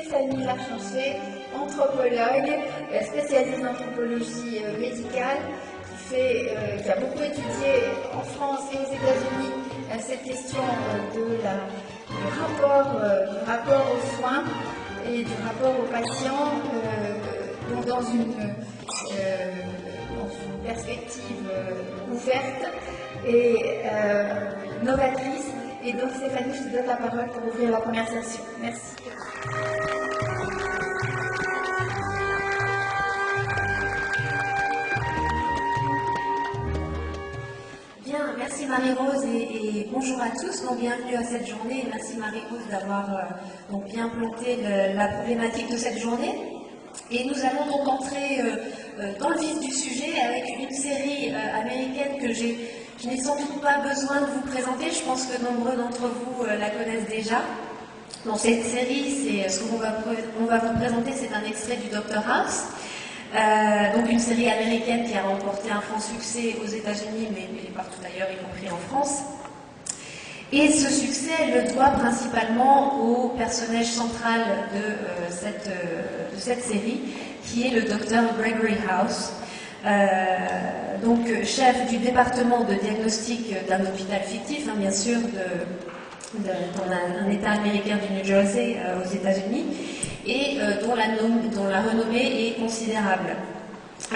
Stéphanie Larchanchet, anthropologue, spécialiste d'anthropologie médicale, qui a beaucoup étudié en France et aux États-Unis cette question du rapport aux soins et du rapport aux patients dans une perspective ouverte et novatrice. Et donc Stéphanie, je te donne la parole pour ouvrir la première session. Merci. Bien, merci Marie-Rose et bonjour à tous, donc bienvenue à cette journée. Et merci Marie-Rose d'avoir donc bien planté la problématique de cette journée. Et nous allons donc entrer dans le vif du sujet avec une série américaine que je n'ai sans doute pas besoin de vous présenter. Je pense que nombreux d'entre vous la connaissent déjà. Dans cette série, ce qu'on va vous présenter, c'est un extrait du Dr House. Donc une série américaine qui a remporté un franc succès aux États-Unis, mais partout ailleurs, y compris en France. Et ce succès, elle le doit principalement au personnage central de cette série, qui est le docteur Gregory House, donc chef du département de diagnostic d'un hôpital fictif, bien sûr, dans un État américain du New Jersey aux États-Unis, et dont la renommée est considérable.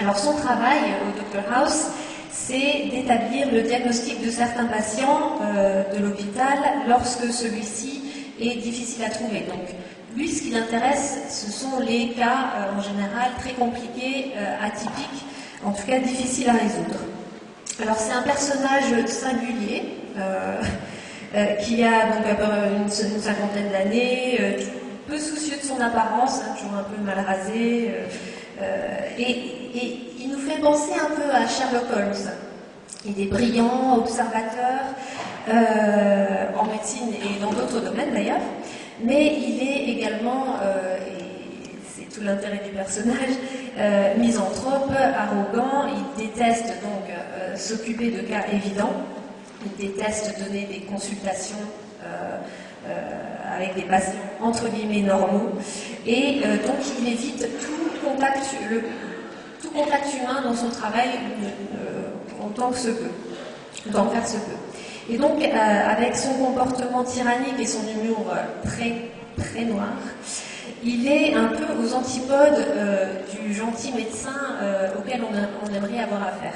Alors son travail au Dr House, c'est d'établir le diagnostic de certains patients de l'hôpital lorsque celui-ci est difficile à trouver. Donc lui, ce qui l'intéresse, ce sont les cas en général très compliqués, atypiques, en tout cas difficiles à résoudre. Alors c'est un personnage singulier qui a donc une cinquantaine d'années, peu soucieux de son apparence, toujours un peu mal rasé, et il nous fait penser un peu à Sherlock Holmes. Il est brillant, observateur, en médecine et dans d'autres domaines d'ailleurs, mais il est également, et c'est tout l'intérêt du personnage, misanthrope, arrogant. Il déteste donc s'occuper de cas évidents, il déteste donner des consultations avec des patients entre guillemets normaux, et donc il évite tout contact humain dans son travail autant que faire se peut. Et donc avec son comportement tyrannique et son humour très très noir, il est un peu aux antipodes du gentil médecin auquel on aimerait avoir affaire.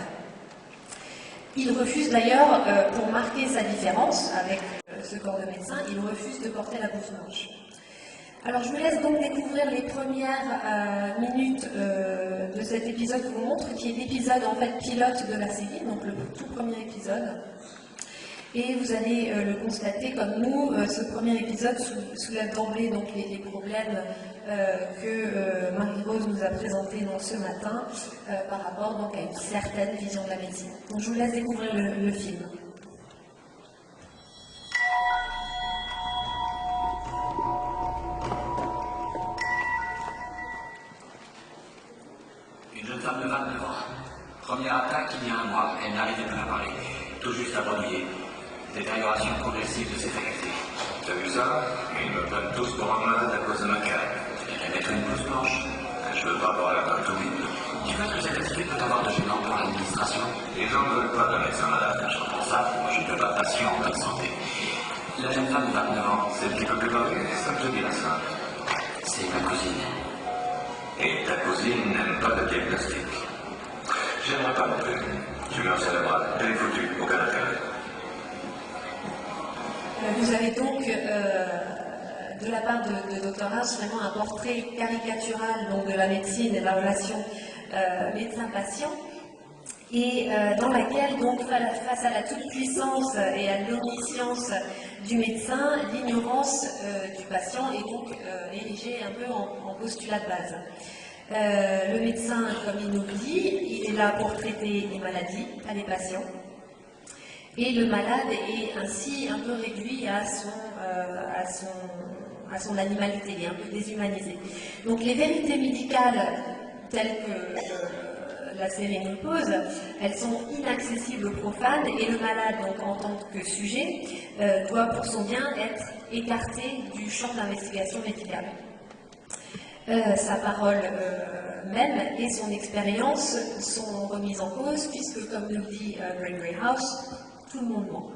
Il refuse d'ailleurs, pour marquer sa différence avec ce corps de médecin, il refuse de porter la blouse blanche. Alors je vous laisse donc découvrir les premières minutes de cet épisode que je vous montre, qui est l'épisode en fait pilote de la série, donc le tout premier épisode. Et vous allez le constater comme nous, ce premier épisode soulève d'emblée donc les problèmes que Marie-Rose nous a présentés ce matin par rapport donc à une certaine vision de la médecine. Donc je vous laisse découvrir le film. Une jeune femme de 29 ans. Première attaque il y a un mois. Elle n'arrivait plus à parler. Tout juste à bredouiller. Détérioration progressive de ses facultés. T'as vu ça? Ils me prennent tous pour un malade à cause de ma carrière. Tu viens mettre une blouse blanche. Je veux pas voir la pantomime. Tu vois que cette attitude peut avoir de gênant pour l'administration? Les gens ne veulent pas d'un médecin malade. J'entends ça. Moi, je ne veux pas de patient en bonne santé. La jeune femme de 29 ans. Celle qui peut plus parler, ça me dit la ça. C'est ma cousine. Et ta cousine n'aime pas le diagnostic. J'aimerais pas non plus. Tumeur cérébrale, elle est foutue, aucun intérêt. Vous avez donc, de la part de Dr House, vraiment un portrait caricatural donc, de la médecine et de la relation médecin-patient, et dans laquelle, donc, face à la toute-puissance et à l'omniscience du médecin, l'ignorance du patient est donc érigée un peu en postulat de base. Le médecin, comme il nous le dit, il est là pour traiter les maladies, pas les patients. Et le malade est ainsi un peu réduit à son animalité, il est un peu déshumanisé. Donc les vérités médicales telles que la série nous pose, elles sont inaccessibles aux profanes, et le malade, donc, en tant que sujet, doit pour son bien être écarté du champ d'investigation médicale. sa parole même et son expérience sont remises en cause, puisque, comme nous dit Gregory House, tout le monde ment.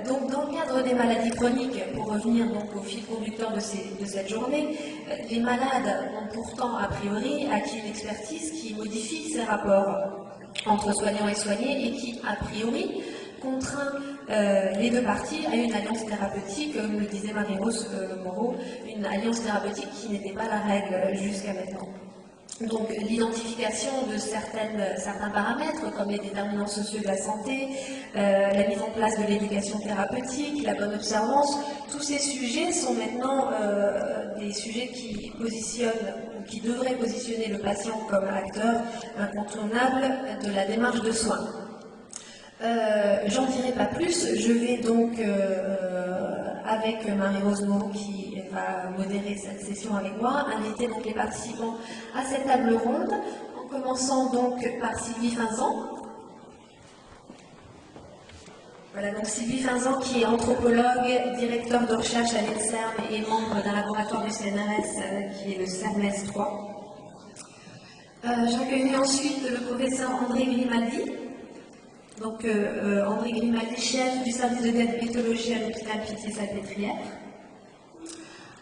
Donc, dans le cadre des maladies chroniques, pour revenir donc au fil conducteur de cette journée, les malades ont pourtant a priori acquis une expertise qui modifie ces rapports entre soignants et soignés et qui a priori contraint les deux parties à une alliance thérapeutique, comme le disait Marie-Rose Moreau, une alliance thérapeutique qui n'était pas la règle jusqu'à maintenant. Donc l'identification de certains paramètres comme les déterminants sociaux de la santé, la mise en place de l'éducation thérapeutique, la bonne observance, tous ces sujets sont maintenant des sujets qui devraient positionner le patient comme acteur incontournable de la démarche de soins. J'en dirai pas plus, je vais donc avec Marie-Rose Moreau qui va modérer cette session avec moi, inviter donc les participants à cette table ronde, en commençant donc par Sylvie Finzan. Voilà, donc Sylvie Finzan qui est anthropologue, directeur de recherche à l'INSERM et membre d'un laboratoire du CNRS qui est le CERMES 3. J'accueillerai ensuite le professeur André Grimaldi. Donc, André Grimaldi, chef du service de diabétologie à l'hôpital Pitié-Salpêtrière.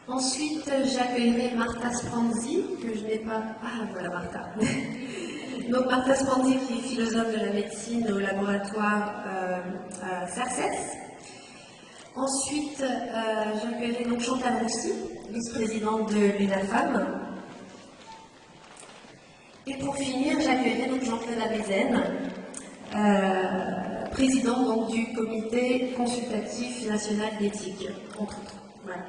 Ensuite, j'accueillerai Martha Spranzi, que je n'ai pas... Ah, voilà Martha. Donc, Martha Spranzi, qui est philosophe de la médecine au laboratoire CERCES. Ensuite, j'accueillerai donc Chantal Roussy, vice-présidente de l'UNAFAM. Et pour finir, j'accueillerai donc Jean-Claude Abezen, président donc, du comité consultatif national d'éthique, entre autres. Voilà.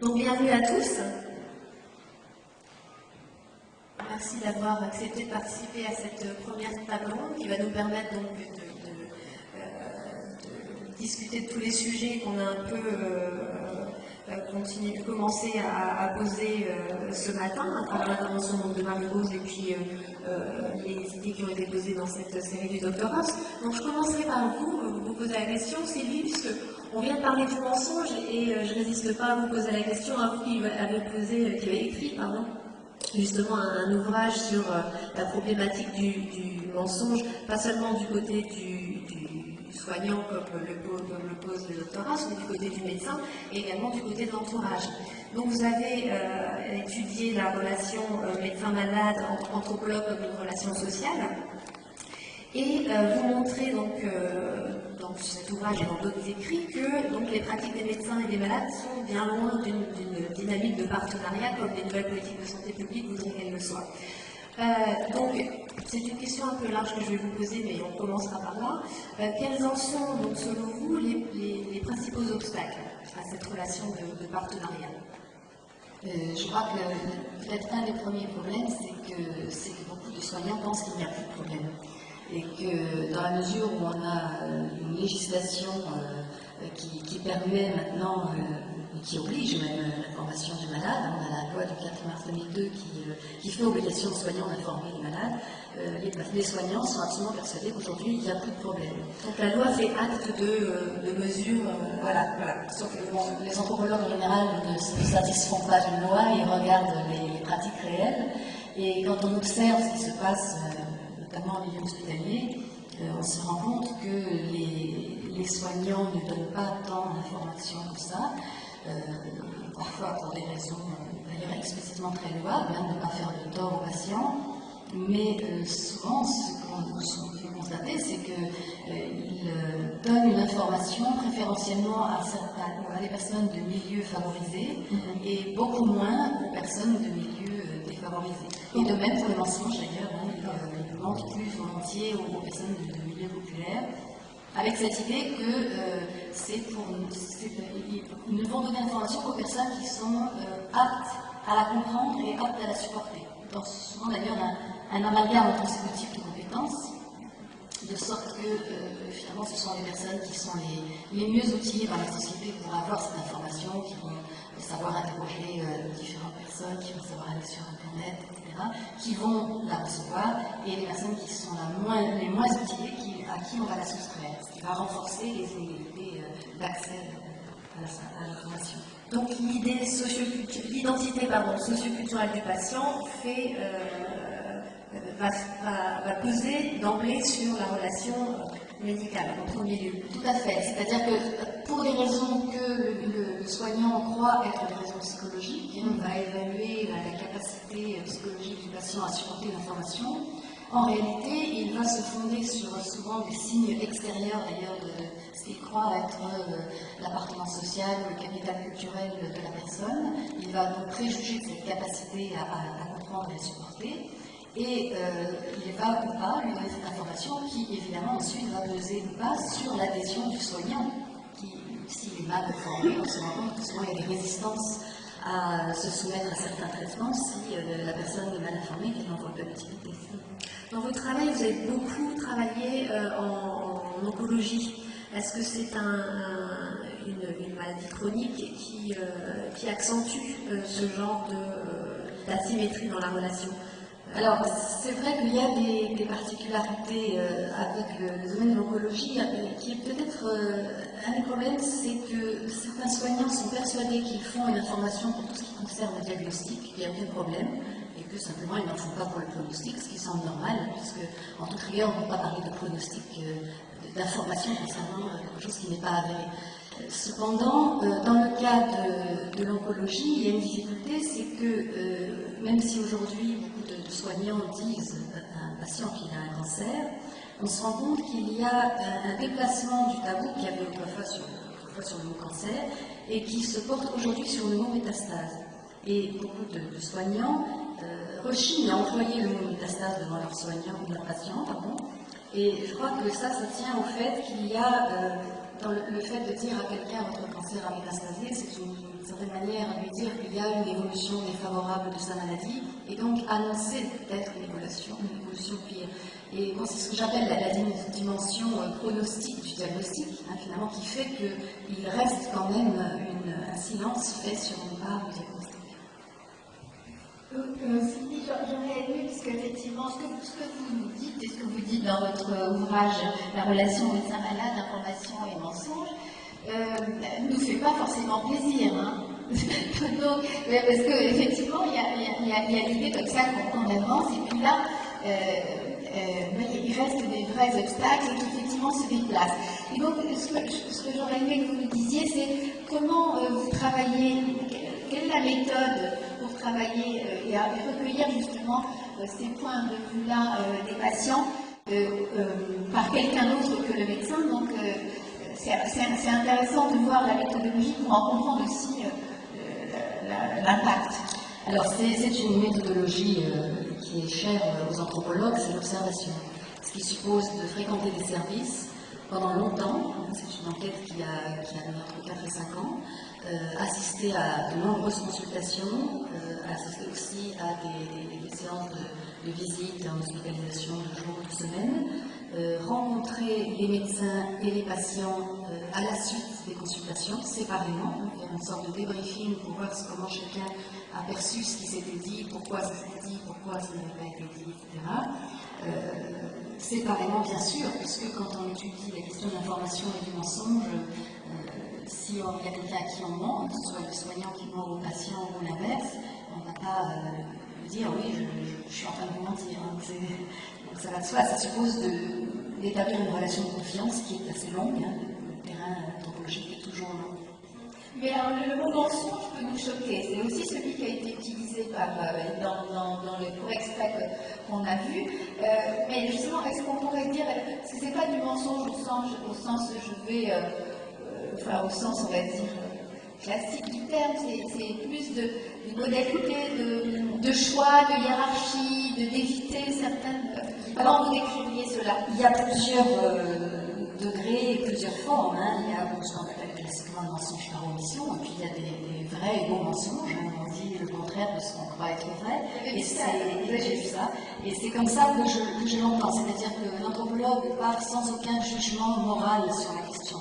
Donc bienvenue à tous. Merci d'avoir accepté de participer à cette première table ronde qui va nous permettre donc de discuter de tous les sujets qu'on a un peu commencé à poser ce matin à travers l'intervention de Marie-Rose et puis les idées qui ont été posées dans cette série du Dr House. Donc je commencerai par vous poser la question, Sylvie, puisque on vient de parler du mensonge et je ne résiste pas à vous poser la question, à vous qui avez écrit, justement un ouvrage sur la problématique du mensonge, pas seulement du côté du soignant comme le pose le Dr House, mais du côté du médecin et également du côté de l'entourage. Donc vous avez étudié la relation médecin-malade, anthropologue comme une relation sociale, et vous montrez donc dans cet ouvrage et dans d'autres écrits que donc, les pratiques des médecins et des malades sont bien loin d'une dynamique de partenariat comme les nouvelles politiques de santé publique voudraient qu'elles le soient. Donc, c'est une question un peu large que je vais vous poser, mais on commencera par là. Quels en sont, donc, selon vous, les principaux obstacles à cette relation de partenariat? Je crois que peut-être un des premiers problèmes, c'est que beaucoup de soignants pensent qu'il n'y a plus de problème. Et que dans la mesure où on a une législation qui permet maintenant, qui oblige même l'information du malade, on a la loi du 4 mars 2002 qui fait obligation aux soignants d'informer les malades, les soignants sont absolument persuadés qu'aujourd'hui il n'y a plus de problème. Donc la loi fait acte de mesures. Voilà. Sauf que bon, les anthropologues en général ne se satisfont pas d'une loi, ils regardent les pratiques réelles. Et quand on observe ce qui se passe, notamment en milieu hospitalier, on se rend compte que les soignants ne donnent pas tant d'informations que ça, parfois pour des raisons d'ailleurs explicitement très louables, de ne pas faire de tort aux patients, mais souvent ce qu'on peut constater, c'est qu'ils donnent une information préférentiellement à des personnes de milieux favorisés et beaucoup moins aux personnes de milieux défavorisés. Et de même pour le mensonge d'ailleurs, ils mentent plus volontiers aux personnes de milieux populaires, avec cette idée que ils ne vont donner l'information qu'aux personnes qui sont aptes à la comprendre et aptes à la supporter. Donc souvent d'ailleurs un amalgame entre ces deux types de compétences, de sorte que finalement ce sont les personnes qui sont les mieux outillées dans la société pour avoir cette information, qui vont savoir interroger différentes personnes, qui vont savoir aller sur Internet, etc., qui vont la recevoir, et les personnes qui sont les moins outillées, à qui on va la soustraire, ce qui va renforcer les inégalités d'accès à l'information. Donc l'idée l'identité socioculturelle du patient va peser d'emblée sur la relation médicale en premier lieu. Tout à fait. C'est-à-dire que pour des raisons que le soignant croit être des raisons psychologiques, on va évaluer la capacité psychologique du patient à supporter l'information. En réalité, il va se fonder sur souvent des signes extérieurs d'ailleurs de ce qu'il croit être l'appartenance sociale ou le capital culturel de la personne. Il va donc préjuger de cette capacité à comprendre et à supporter. Et il va ou pas lui donner cette information qui, évidemment, ensuite va peser ou pas sur l'adhésion du soignant, qui, s'il est mal formé, on se rend compte que souvent il y a des résistances à se soumettre à certains traitements si la personne est mal informée, qu'elle n'en voit pas l'utilité. Dans votre travail, vous avez beaucoup travaillé en oncologie. Est-ce que c'est une maladie chronique qui accentue ce genre d'asymétrie dans la relation? Alors, c'est vrai qu'il y a des particularités avec le domaine de l'oncologie, qui est peut-être un des problèmes, c'est que certains soignants sont persuadés qu'ils font une information pour tout ce qui concerne le diagnostic, qu'il n'y a aucun problème, et que simplement ils n'en font pas pour le pronostic, ce qui semble normal, puisque en toute rigueur, on ne peut pas parler de pronostic, d'information concernant quelque chose qui n'est pas avéré. Cependant, dans le cas de l'oncologie, il y a une difficulté, c'est que même si aujourd'hui beaucoup de soignants disent à un patient qu'il a un cancer, on se rend compte qu'il y a un déplacement du tabou qu'il y avait autrefois sur le mot cancer et qui se porte aujourd'hui sur le mot métastase. Et beaucoup de soignants rechignent à employer le mot métastase devant leurs patients, et je crois que ça tient au fait qu'il y a dans le fait de dire à quelqu'un votre cancer a métastasé, c'est une certaine manière de lui dire qu'il y a une évolution défavorable de sa maladie et donc annoncer peut-être une évolution pire. Et bon, c'est ce que j'appelle la dimension pronostique du diagnostic, finalement, qui fait qu'il reste quand même un silence fait sur une part du diagnostic. Sylvie, j'aurais aimé, puisque effectivement, ce que vous nous dites et ce que vous dites dans votre ouvrage La relation médecin-malade, information et mensonge, ne nous fait pas forcément plaisir. Donc, parce qu'effectivement, il y a l'idée comme ça qu'on avance, et puis là, il reste des vrais obstacles qui effectivement se déplacent. Et donc, ce que j'aurais aimé que vous nous disiez, c'est comment vous travaillez, quelle est la méthode pour travailler et recueillir justement ces points de vue-là des patients par quelqu'un d'autre que le médecin. Donc, c'est intéressant de voir la méthodologie pour en comprendre aussi l'impact. Alors, c'est une méthodologie qui est chère aux anthropologues, c'est l'observation. Ce qui suppose de fréquenter des services pendant longtemps, c'est une enquête qui a entre 4 et 5 ans, assister à de nombreuses consultations, assister aussi à des séances de visite en hospitalisation de jours ou de semaines, rencontrer les médecins et les patients à la suite des consultations, séparément, faire une sorte de débriefing pour voir comment chacun a perçu ce qui s'était dit, pourquoi ça s'était dit, pourquoi ça n'avait pas été dit, etc. Séparément, bien sûr, puisque quand on étudie la question de l'information et du mensonge, si il y a quelqu'un à qui on ment, que ce soit le soignant qui ment au patient ou l'inverse, on ne va pas lui dire oui, je suis en train de vous mentir. Donc ça va de soi, ça suppose d'établir une relation de confiance qui est assez longue. Le terrain anthropologique est toujours long. Mais alors, le mot mensonge peut nous choquer. C'est aussi celui qui a été utilisé dans le court extrait qu'on a vu. Mais justement, est-ce qu'on pourrait dire, parce que c'est pas du mensonge au sens je vais, au sens, on va dire, classique du terme, c'est plus de modalité de choix, de hiérarchie, d'éviter certaines... Comment vous décririez cela? Il y a plusieurs degrés et plusieurs formes. Il y a ce qu'on appelle classiquement le mensonge par omission, et puis il y a des vrais et bons mensonges. On dit le contraire de ce qu'on croit être vrai. Et j'ai vu ça. Et c'est comme ça que je l'entends. C'est-à-dire que l'anthropologue part sans aucun jugement moral sur la question.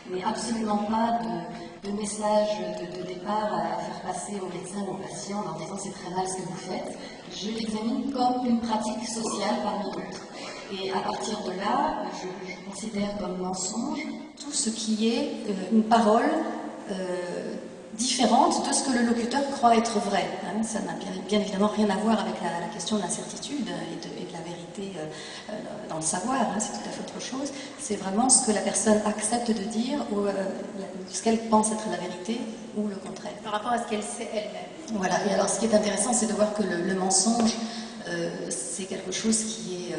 Je n'ai absolument pas de messages de départ à faire passer aux médecins ou aux patients en leur disant c'est très mal ce que vous faites. Je l'examine comme une pratique sociale parmi d'autres. Et à partir de là, je considère comme mensonge tout ce qui est une parole différente de ce que le locuteur croit être vrai. Hein. Ça n'a bien évidemment rien à voir avec la question de l'incertitude et de la vérité dans le savoir, hein. C'est tout à fait autre chose. C'est vraiment ce que la personne accepte de dire ou ce qu'elle pense être la vérité ou le contraire. Par rapport à ce qu'elle sait elle-même. Voilà, et alors ce qui est intéressant, c'est de voir que le mensonge, c'est quelque chose qui est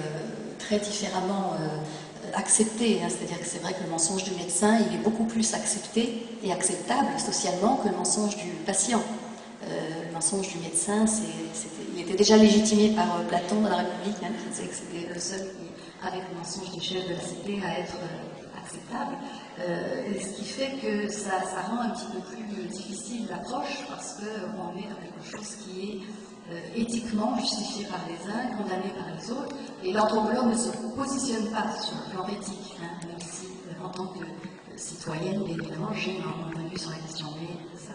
très différemment accepté, hein. C'est-à-dire que c'est vrai que le mensonge du médecin, il est beaucoup plus accepté et acceptable socialement que le mensonge du patient. Le mensonge du médecin, il était déjà légitimé par Platon dans la République, hein, qui disait que c'était le seul qui, avec le mensonge du chef de la cité, à être acceptable. Et ce qui fait que ça rend un petit peu plus difficile l'approche, parce qu'on est dans quelque chose qui est éthiquement justifié par les uns, condamné par les autres, et l'anthropologue ne se positionne pas sur le plan éthique, hein, même si en tant que citoyenne, évidemment, j'ai mon point de vue sur la question, mais ça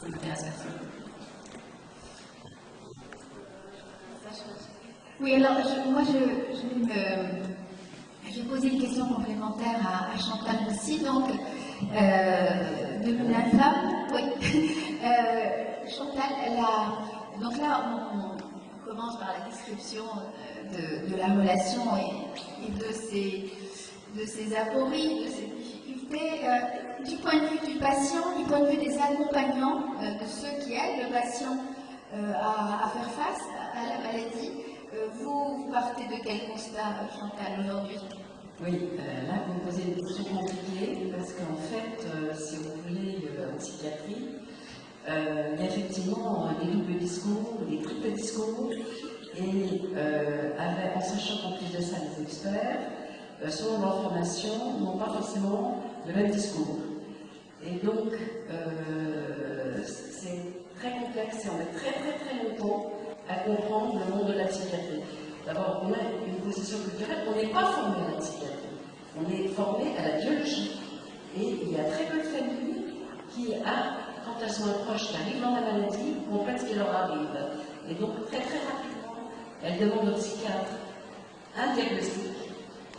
m'intéresse personne. Oui, alors je vais poser une question complémentaire à Chantal aussi, donc de l'UNAFAM. Oui, Chantal, donc là, on commence par la description de la relation et de ses apories, de ses difficultés. Du point de vue du patient, du point de vue des accompagnants, de ceux qui aident le patient à faire face à la maladie, vous partez de quel constat, Chantal, aujourd'hui? Oui, là vous me posez une question compliquée parce qu'en fait, si vous voulez, en psychiatrie, il y a effectivement des doubles discours, des triples discours, et en sachant qu'en plus de ça, les experts, selon leur formation, n'ont pas forcément le même discours. Et donc, c'est très complexe et on met très très très longtemps à comprendre le monde de la psychiatrie. D'abord, on a une position culturelle, on n'est pas formé à la psychiatrie, on est formé à la biologie. Et il y a très peu de familles qui, quand elles sont proches, qui arrivent dans la maladie, comprennent ce qui leur arrive. Et donc, très très rapidement, elles demandent au psychiatre un diagnostic,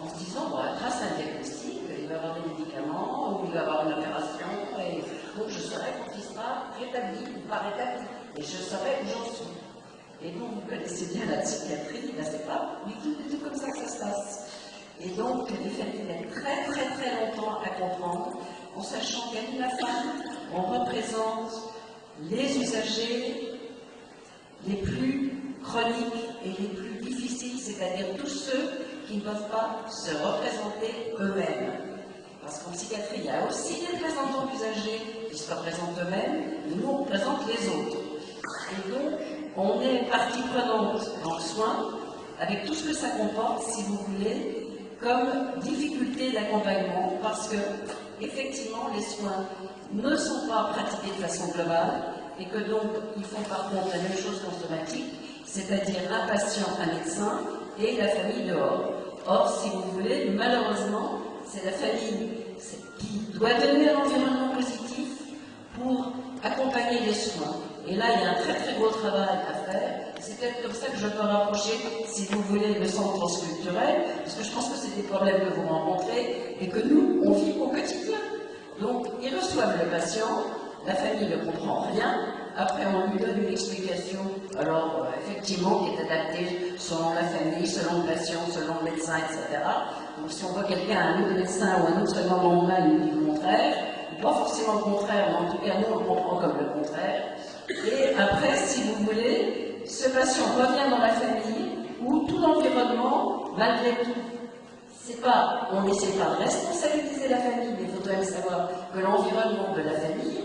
en se disant, bon, grâce à un diagnostic, il va y avoir des médicaments, ou il va y avoir une opération, et donc je saurai quand il sera rétabli ou pas rétabli, et je saurai où j'en suis. Et donc, vous connaissez bien la psychiatrie, là c'est pas du tout comme ça que ça se passe. Et donc, il fallait mettre très très très longtemps à comprendre, en sachant qu'à l'UNAFAM, on représente les usagers les plus chroniques et les plus difficiles, c'est-à-dire tous ceux qui ne peuvent pas se représenter eux-mêmes. Parce qu'en psychiatrie, il y a aussi des représentants d'usagers qui se représentent eux-mêmes, et nous, on représente les autres. Et donc, on est partie prenante dans le soin, avec tout ce que ça comporte, si vous voulez, comme difficulté d'accompagnement, parce que, effectivement, les soins ne sont pas pratiqués de façon globale, et que donc, ils font par contre la même chose qu'en somatique, c'est-à-dire un patient, un médecin, et la famille dehors. Or, si vous voulez, malheureusement, c'est la famille qui doit donner un environnement positif pour accompagner les soins. Et là, il y a un très très gros travail à faire. C'est peut-être comme ça que je peux rapprocher, si vous voulez, le centre transculturel, parce que je pense que c'est des problèmes que vous rencontrez et que nous, on vit au quotidien. Donc, ils reçoivent le patient, la famille ne comprend rien, après on lui donne une explication, alors effectivement, qui est adaptée selon la famille, selon le patient, selon le médecin, etc. Donc, si on voit quelqu'un, un autre médecin ou un autre soignant normal, il nous dit le contraire, pas forcément le contraire, mais en tout cas, nous, on le comprend comme le contraire. Et après, si vous voulez, ce patient revient dans la famille où tout l'environnement, malgré tout, c'est pas, on n'essaie pas de responsabiliser la famille, mais il faut quand même savoir que l'environnement de la famille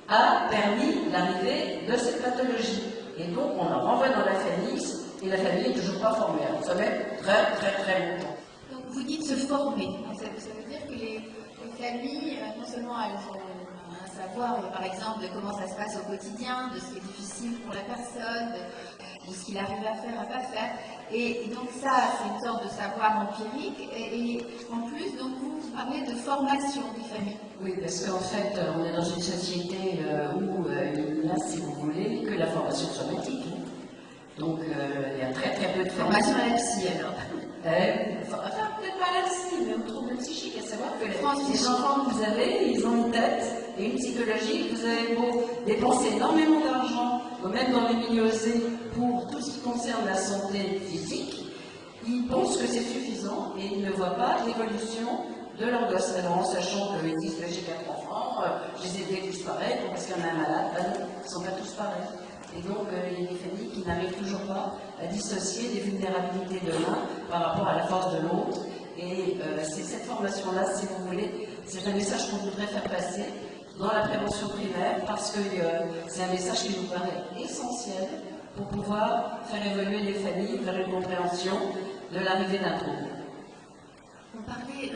a permis l'arrivée de cette pathologie. Et donc, on la renvoie dans la famille, et la famille n'est toujours pas formée. Alors, ça met très très très longtemps. Donc, vous dites se former. Ça veut dire que les familles, non seulement elles ont un savoir, par exemple, de comment ça se passe au quotidien, de ce qui est difficile pour la personne, de ce qu'il arrive à faire, à pas faire, Et donc ça, c'est une sorte de savoir empirique. Et en plus, donc vous parlez de formation des familles. Oui, parce qu'en fait, on est dans une société où il n'y a, si vous voulez, que la formation somatique. Donc, il y a très très peu de formation à la psy, alors. Enfin, peut-être pas à la psy, mais aux troubles psychiques, à savoir que les enfants que vous avez, ils ont une tête et une psychologie. Vous avez beau dépenser énormément d'argent, même dans les milieux aisés, pour tout ce qui concerne la santé physique, ils pensent que c'est suffisant et ils ne voient pas l'évolution de leur gosse. Alors, en sachant qu'ils disent que j'ai 4 enfants, je les ai tous pareils, parce qu'il y en a un malade, ben non, ils ne sont pas tous pareils. Et donc, il y a des familles qui n'arrivent toujours pas à dissocier les vulnérabilités de l'un par rapport à la force de l'autre. Et c'est cette formation-là, si vous voulez, c'est un message qu'on voudrait faire passer dans la prévention primaire, parce que c'est un message qui nous paraît essentiel pour pouvoir faire évoluer les familles vers une compréhension de l'arrivée d'un trouble. On parlait,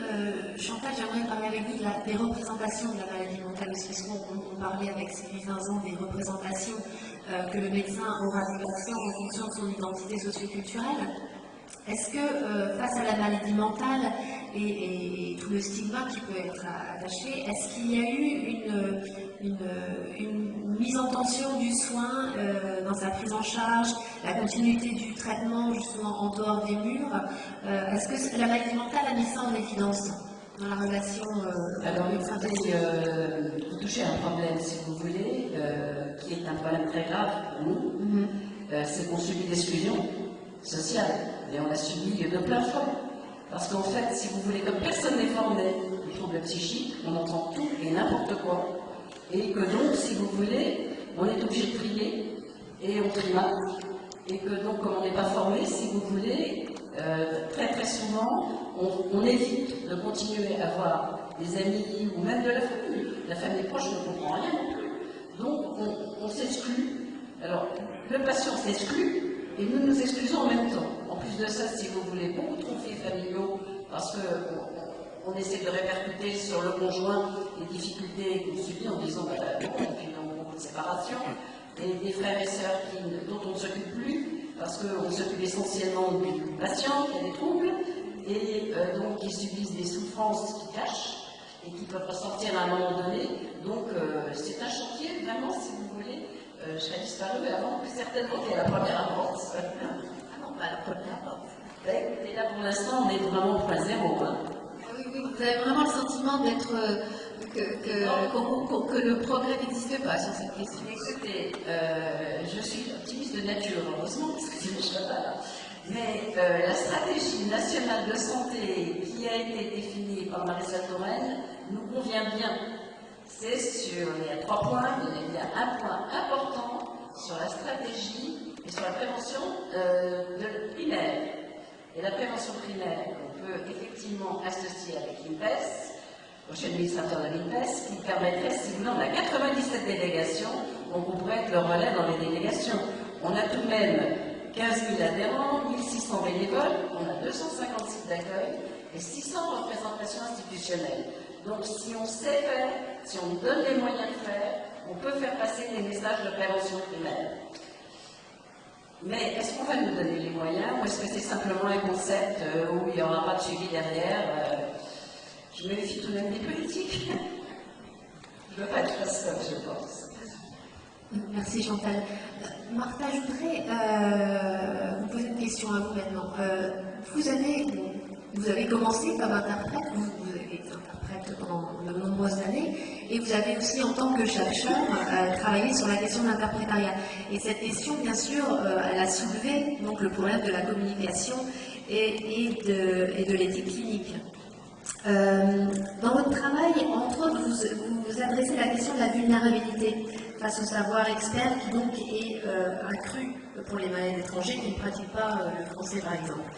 Chantal, j'aimerais parler avec vous des représentations de la maladie mentale aussi, parce qu'on parlait avec Sylvie Vincent des représentations que le médecin aura des patients en fonction de son identité socioculturelle. Est-ce que face à la maladie mentale et tout le stigma qui peut être attaché, est-ce qu'il y a eu une mise en tension du soin dans sa prise en charge, la continuité du traitement justement en dehors des murs? Est-ce que la maladie mentale a mis ça en évidence dans la relation Alors, écoutez, vous touchez à un problème, si vous voulez, qui est un problème très grave pour nous, c'est qu'on subit l'exclusion sociale, et on a subi de plein fouet. Parce qu'en fait, si vous voulez, comme personne n'est formé aux troubles psychiques, on entend tout et n'importe quoi, et que donc, si vous voulez, on est obligé de trier, et on trie mal, et que donc, comme on n'est pas formé, si vous voulez, très très souvent, on évite de continuer à voir des amis ou même de la famille. La famille proche ne comprend rien non plus. Donc, on s'exclut. Alors, le patient s'exclut et nous nous exclusons en même temps. En plus de ça, si vous voulez, beaucoup de conflits familiaux, parce qu'on essaie de répercuter sur le conjoint les difficultés qu'on subit en disant bon, et puis on a beaucoup de séparation, et des frères et sœurs dont on ne s'occupe plus, parce qu'on s'occupe essentiellement du patient qui a des troubles, et donc qui subissent des souffrances qui cachent et qui peuvent ressortir à un moment donné. Donc c'est un chantier, vraiment, si vous voulez, je serais disparue avant que certainement qu'il y ait la première avance. Ah non, pas la première avance. Et là, pour l'instant, on est vraiment au point zéro. Hein. Oui, vous avez vraiment le sentiment d'être que le progrès n'existe pas sur cette question. Écoutez, je suis optimiste de nature, heureusement, parce que c'est le cheval. Mais la stratégie nationale de santé qui a été définie par Marisol Touraine nous convient bien. C'est il y a 3 points, mais il y a un point important sur la stratégie et sur la prévention de primaire. Et la prévention primaire, on peut effectivement associer avec l'INPES, au chef administrateur de l'INPES, qui permettrait, si vous voulez, on a 97 délégations, donc on pourrait être le relais dans les délégations. On a tout de même 15 000 adhérents, 1600 bénévoles, on a 250 sites d'accueil et 600 représentations institutionnelles. Donc si on sait faire, si on nous donne les moyens de faire, on peut faire passer des messages de prévention primaire. Mais est-ce qu'on va nous donner les moyens ou est-ce que c'est simplement un concept où il n'y aura pas de suivi derrière Je me méfie tout de même des politiques. Je ne veux pas être seule, je pense. Merci Chantal. Martha, je voudrais vous poser une question à vous maintenant. Vous avez commencé comme interprète, vous avez été interprète pendant de nombreuses années, et vous avez aussi, en tant que chercheur, travaillé sur la question de l'interprétariat. Et cette question, bien sûr, elle a soulevé donc, le problème de la communication et de l'éthique clinique. Dans votre travail, entre autres, vous adressez la question de la vulnérabilité face au savoir expert qui donc est accru pour les malades étrangers qui ne pratiquent pas le français, par exemple.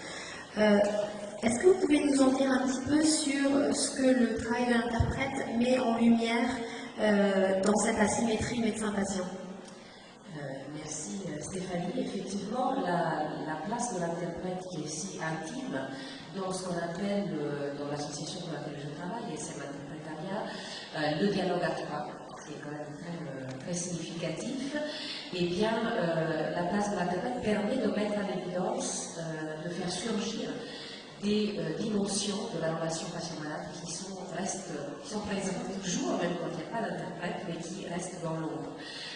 Est-ce que vous pouvez nous en dire un petit peu sur ce que le travail de l'interprète met en lumière dans cette asymétrie médecin-patient? Merci Stéphanie. Effectivement, la place de l'interprète qui est si intime dans ce qu'on appelle, dans l'association pour laquelle je travaille, et c'est l'interprétariat, le dialogue à 3. qui est quand même très significatif, eh bien, la place de l'Internet permet de mettre en évidence, de faire surgir des dimensions de la relation patient-malade qui sont présentes toujours, même quand il n'y a pas d'interprète, mais qui restent dans l'ombre.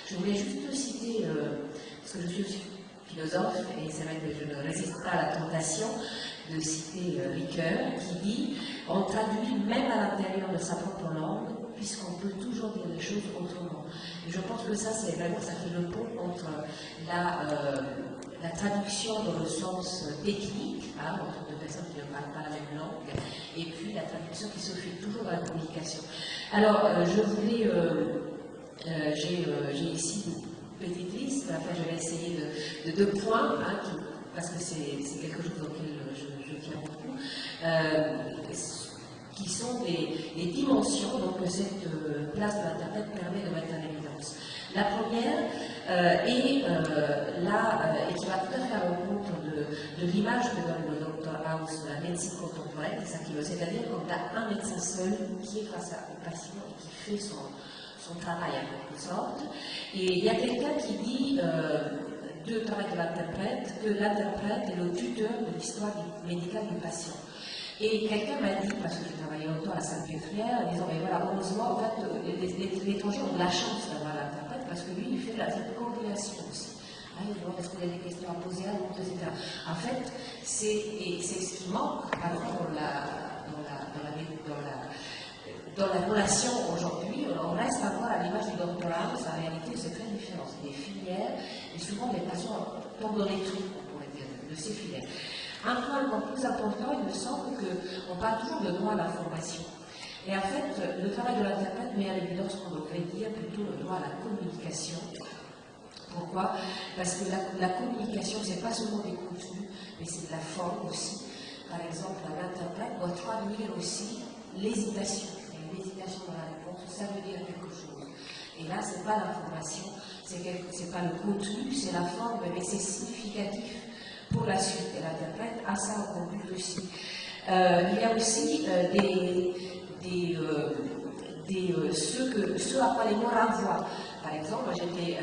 Je voulais juste citer, parce que je suis aussi philosophe, et c'est vrai que je ne résiste pas à la tentation de citer Ricoeur, qui dit « On traduit même à l'intérieur de sa propre langue, puisqu'on peut toujours dire les choses autrement. » Et je pense que ça, c'est vraiment, ça fait le pont entre la traduction dans le sens technique, hein, entre deux personnes qui ne parlent pas la même langue, et puis la traduction qui se fait toujours dans la communication. Alors, je voulais, j'ai ici une petite liste, enfin, je vais essayer de 2 points, hein, parce que c'est quelque chose auquel je tiens beaucoup, qui sont des dimensions donc, que cette place de l'Internet permet de mettre en évidence. La première est et qui va tout à fait à l'encontre de l'image que donne le Dr House de la médecine contemporaine, c'est-à-dire qu'on a un médecin seul qui est face au patient et qui fait son travail en quelque sorte. Et il y a quelqu'un qui dit du travail de l'interprète, que l'interprète est le tuteur de l'histoire médicale du patient. Et quelqu'un m'a dit, parce que j'ai travaillé longtemps à la Salpêtrière, en disant, mais voilà, heureusement, en fait, les étrangers ont de la chance d'avoir l'interprète, parce que lui, il fait cette coordination aussi. Hein, il demande est-ce qu'il y a des questions à poser à l'autre, etc. En fait, c'est ce qui manque, par exemple, dans la relation aujourd'hui. On reste encore à l'image du Dr House, en réalité, c'est très différent. C'est des filières, et souvent, les patients tombent dans les trucs, on pourrait dire, de ces filières. Un point encore plus important, il me semble qu'on parle toujours de droit à l'information. Et en fait, le travail de l'interprète met à l'évidence qu'on devrait dire plutôt le droit à la communication. Pourquoi? Parce que la communication, ce n'est pas seulement des contenus, mais c'est de la forme aussi. Par exemple, l'interprète doit traduire aussi l'hésitation. Il y a une hésitation dans la réponse, ça veut dire quelque chose. Et là, ce n'est pas l'information, c'est pas le contenu, c'est la forme, mais c'est significatif pour la suite. Et l'interprète a ça en but aussi. Il y a aussi ce à quoi les mots renvoient. Par exemple, moi j'étais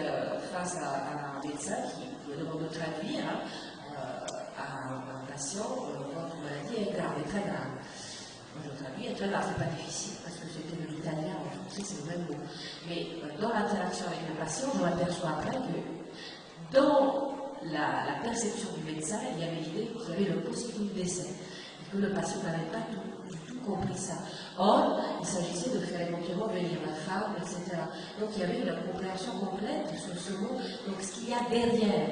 face à un médecin qui me demande de traduire à un patient, votre maladie est grave, est très grave. Moi je traduis, et très grave, c'est pas difficile, parce que c'était de l'italien, en français c'est le même mot. Mais dans l'interaction avec le patient, je m'aperçois après que dans la perception du médecin, il y avait l'idée qu'il y avait le possible décès, et que le patient n'avait pas du tout compris ça. Or, il s'agissait de faire éventuellement venir la femme, etc. Donc il y avait une compréhension complète sur ce mot. Donc ce qu'il y a derrière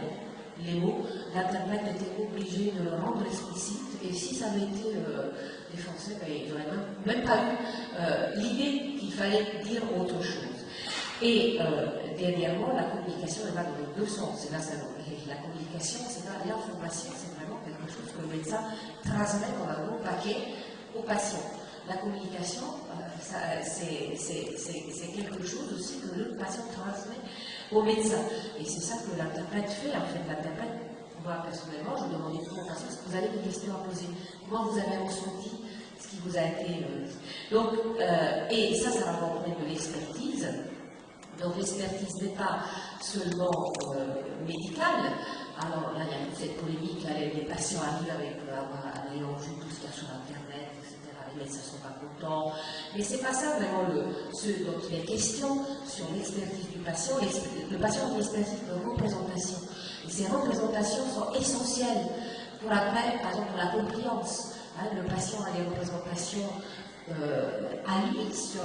les mots, l'interprète était obligé de le rendre explicite, et si ça avait été des Français, il n'y aurait même pas eu l'idée qu'il fallait dire autre chose. Et dernièrement, la communication elle va dans les 2 sens. Et là, la communication, c'est pas l'information, c'est vraiment quelque chose que le médecin transmet comme un gros paquet au patient. La communication, c'est quelque chose aussi que le patient transmet au médecin. Et c'est ça que l'interprète fait. En fait, l'interprète, moi personnellement, je demandais toujours au patient est-ce que vous avez des questions à poser. Comment vous avez ressenti ce qui vous a été dit. Donc, et ça va rencontrer de l'expertise. Donc l'expertise n'est pas seulement médicale. Alors là, il y a toute cette polémique, là, les patients arrivent avec ayant vu tout ce qu'il y a sur Internet, etc. Les médecins ne sont pas contents. Mais ce n'est pas ça vraiment ce dont il est question sur l'expertise du patient. Le patient a une expertise de représentation. Et ces représentations sont essentielles pour après, par exemple, pour la compliance. Hein, le patient a des représentations à lui sur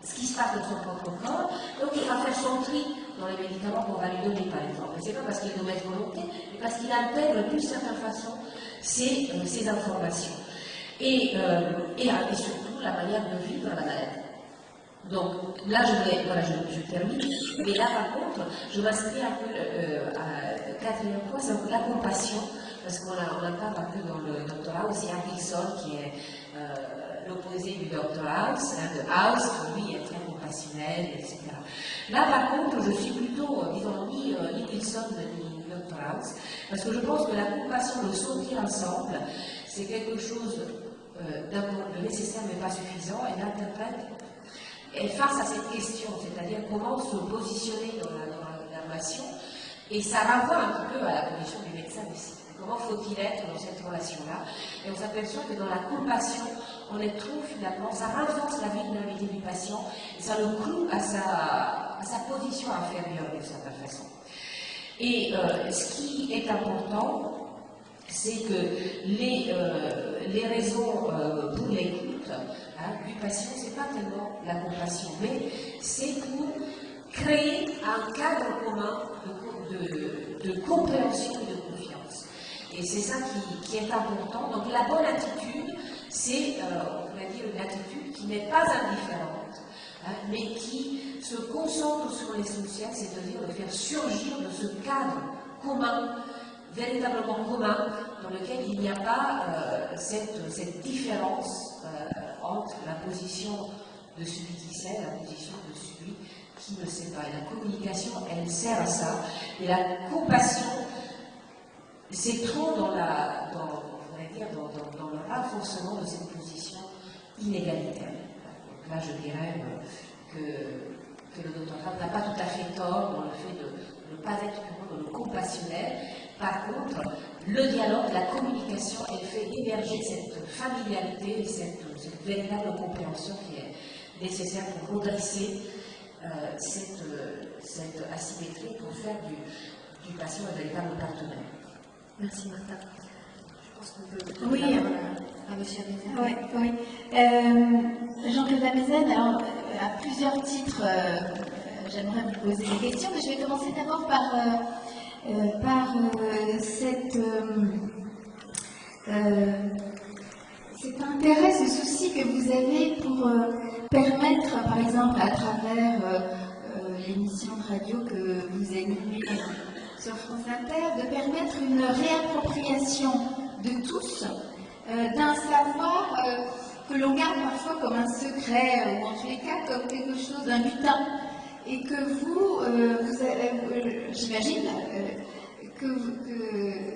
ce qui se passe dans son propre corps, donc il va faire son tri dans les médicaments qu'on va lui donner, par exemple. Et c'est pas parce qu'il est de mauvaise volonté, mais parce qu'il intègre d'une certaine façon ces informations. Et surtout la manière de vivre la maladie. Donc là, je termine, mais là par contre, je m'inscris un peu à 4e point, c'est la compassion, parce qu'on en parle un peu dans le Dr House, il y a Dixon qui est l'opposé du Dr House, hein, de House, qui lui est très compassionnel, etc. Là par contre, je suis plutôt, disons, ni Wilson ni Dr House, parce que je pense que la compassion, le sauter ensemble, c'est quelque chose d'abord de nécessaire mais pas suffisant, et l'interprète Et face à cette question, c'est-à-dire comment se positionner dans la relation, et ça renvoie un petit peu à la position du médecin aussi. Comment faut-il être dans cette relation-là? Et on s'aperçoit que dans la compassion, on les trouve finalement, ça renforce la vulnérabilité du patient, et ça le cloue à sa position inférieure d'une certaine façon. Et ce qui est important, c'est que les raisons pour l'écoute du patient, c'est pas tellement la compassion, mais c'est pour créer un cadre commun de compréhension et de confiance. Et c'est ça qui est important. Donc la bonne attitude, c'est, on pourrait dire, une attitude qui n'est pas indifférente, mais qui se concentre sur l'essentiel, c'est-à-dire de faire surgir de ce cadre commun, véritablement commun, dans lequel il n'y a pas cette différence entre la position de celui qui sait et la position de celui qui ne sait pas. Et la communication, elle sert à ça. Et la compassion, c'est trop dans le renforcement de cette position inégalitaire. Donc là, je dirais que le docteur Trapp n'a pas tout à fait tort dans le fait de ne pas être purement dans le compassionnel. Par contre, le dialogue, la communication, elle fait émerger cette familialité et cette véritable compréhension qui est nécessaire pour redresser cette asymétrie, pour faire du patient un véritable partenaire. Merci Martha. Je pense qu'on peut Oui, à Monsieur Amézène. Oui. Jean-Claude Amézène, alors à plusieurs titres, j'aimerais vous poser des questions, mais je vais commencer d'abord par cet intérêt, ce souci que vous avez pour permettre, par exemple, à travers l'émission de radio que vous animez sur France Inter, de permettre une réappropriation de tous d'un savoir que l'on garde parfois comme un secret, ou en tous les cas comme quelque chose d'un butin, et que j'imagine que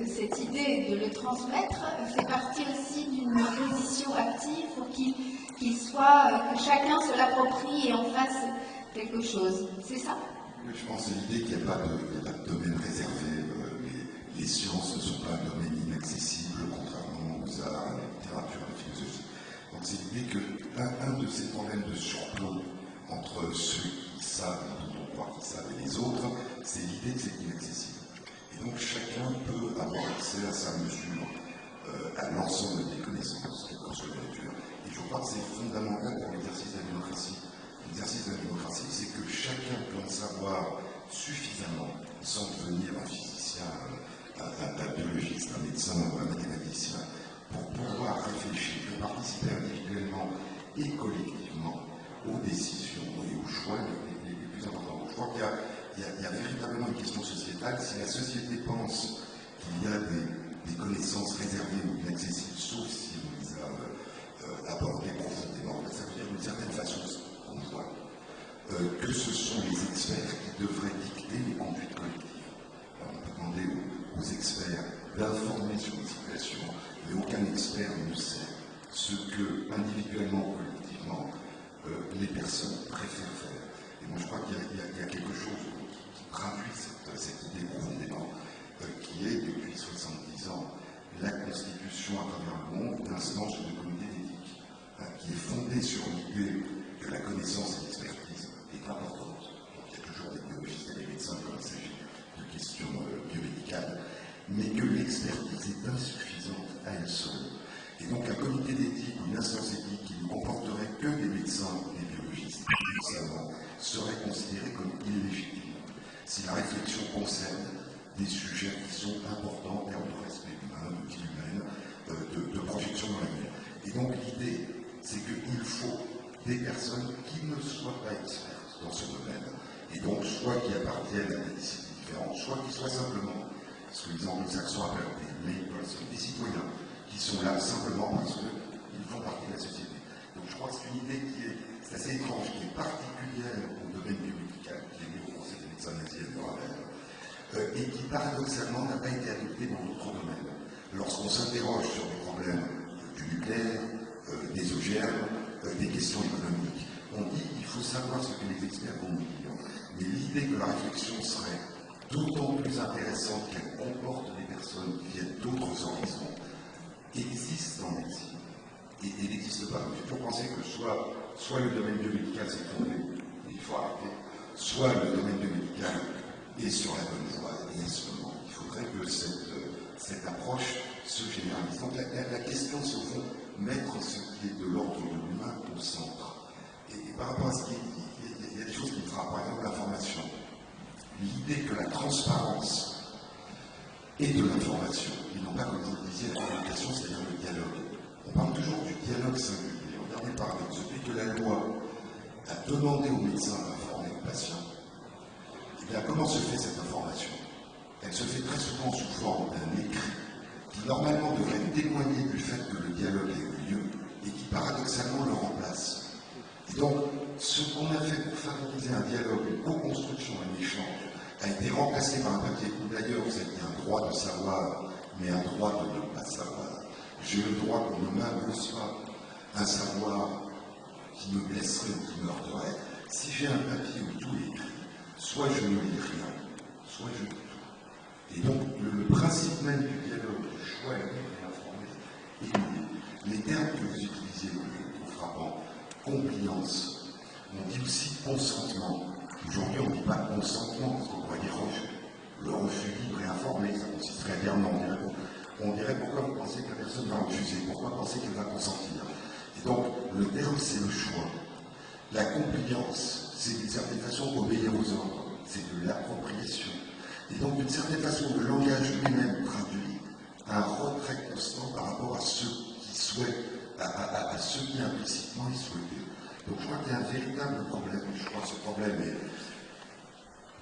cette idée de le transmettre fait partie aussi d'une position active pour que chacun se l'approprie et en fasse quelque chose. C'est ça? Oui, je pense que c'est l'idée qu'il n'y a pas de domaine réservé. Les sciences ne sont pas un domaine inaccessible, contrairement aux arts, à la littérature, à la philosophie. Donc c'est l'idée qu'un de ces problèmes de surplomb entre ceux qui savent, dont on croit qu'ils savent, et les autres, c'est l'idée que c'est inaccessible. Et donc chacun peut avoir accès à sa mesure, à l'ensemble des connaissances, quelle que soit la nature. Et je crois que c'est fondamental pour l'exercice de la démocratie. L'exercice de la démocratie, c'est que chacun peut en savoir suffisamment, sans devenir un physicien, un biologiste, un médecin ou un mathématicien, pour pouvoir réfléchir et participer individuellement et collectivement aux décisions et aux choix les plus importants. Je crois qu'il y a véritablement une question sociétale. Si la société pense qu'il y a des connaissances réservées ou inaccessibles, sauf si on les a abordées profondément, ça veut dire d'une certaine façon qu'on voit que ce sont les experts qui devraient dicter les conduites collectives. Alors, on peut demander aux experts d'informer sur les situations, mais aucun expert ne sait ce que, individuellement ou collectivement, les personnes préfèrent faire. Et moi, je crois qu'il y a quelque chose qui traduit cette idée profondément, qui est, depuis 70 ans, la constitution à travers le monde d'instances de comité d'éthique, qui est fondée sur l'idée que la connaissance et l'expertise est importante. Donc, il y a toujours des biologistes et des médecins quand il s'agit de questions biomédicales, mais que l'expertise est insuffisante à elle seule. Et donc, un comité d'éthique ou une instance éthique qui ne comporterait que des médecins ou des biologistes, des savants, serait considéré comme illégitime si la réflexion concerne des sujets qui sont importants en termes de respect humain, de vie humaine, de projection dans l'avenir. Et donc, l'idée, c'est qu'il faut des personnes qui ne soient pas expertes dans ce domaine, et donc soit qui appartiennent à des disciplines différentes, soit qui soient simplement, ce que les anglo-saxons appellent des laypersons, des citoyens, qui sont là simplement parce qu'ils font partie de la société. Donc je crois que c'est une idée qui est assez étrange, qui est particulière au domaine biomédical, qui est lié au Conseil des médecins nazis et de Nuremberg, et qui paradoxalement n'a pas été adoptée dans d'autres domaines. Lorsqu'on s'interroge sur des problèmes du nucléaire, des OGM, des questions économiques, on dit qu'il faut savoir ce que les experts vont nous dire. Mais l'idée que la réflexion serait d'autant plus intéressante qu'elle comporte des personnes qui viennent d'autres horizons existe en médecine. Et il n'existe pas. Il faut penser que soit le domaine biomédical s'est trompé, il faut arrêter, soit le domaine biomédical est sur la bonne voie. Et à ce moment, il faudrait que cette approche se généralise. Donc la question, c'est au fond mettre ce qui est de l'ordre de l'humain au centre. Et par rapport à ce qui est dit, il y a des choses qui me frappent. Par exemple, l'information. L'idée que la transparence est de l'information, et non pas, comme vous le disiez, la communication, c'est-à-dire le dialogue. On parle toujours du dialogue singulier. Regardez par exemple, depuis que la loi a demandé aux médecins d'informer les patients, eh bien, comment se fait cette information? Elle se fait très souvent sous forme d'un écrit qui normalement devrait témoigner du fait que le dialogue a eu lieu et qui paradoxalement le remplace. Et donc, ce qu'on a fait pour favoriser un dialogue, une co-construction, un échange, a été remplacé par un papier où d'ailleurs vous avez un droit de savoir, mais un droit de ne pas savoir. J'ai le droit qu'on ne m'impose pas un savoir qui me blesserait ou qui me heurterait. Si j'ai un papier où tout est écrit, soit je ne lis rien, soit je lis tout. Et donc, le principe même du dialogue, du choix à lire et informer, est lié. Les termes que vous utilisez, que je trouve frappants, compliance, on dit aussi consentement. Aujourd'hui, on ne dit pas consentement, parce qu'on pourrait dire refus. Le refus libre et informé, ça consisterait à dire non. On dirait pourquoi vous pensez que la personne va refuser, pourquoi pensez qu'elle va consentir. Et donc, le terme, c'est le choix. La compliance, c'est d'une certaine façon obéir aux ordres, c'est de l'appropriation. Et donc, d'une certaine façon, le langage lui-même traduit un retrait constant par rapport à ceux qui souhaitent, à ceux qui implicitement y souhaitaient. Donc, je crois qu'il y a un véritable problème. Je crois que ce problème est,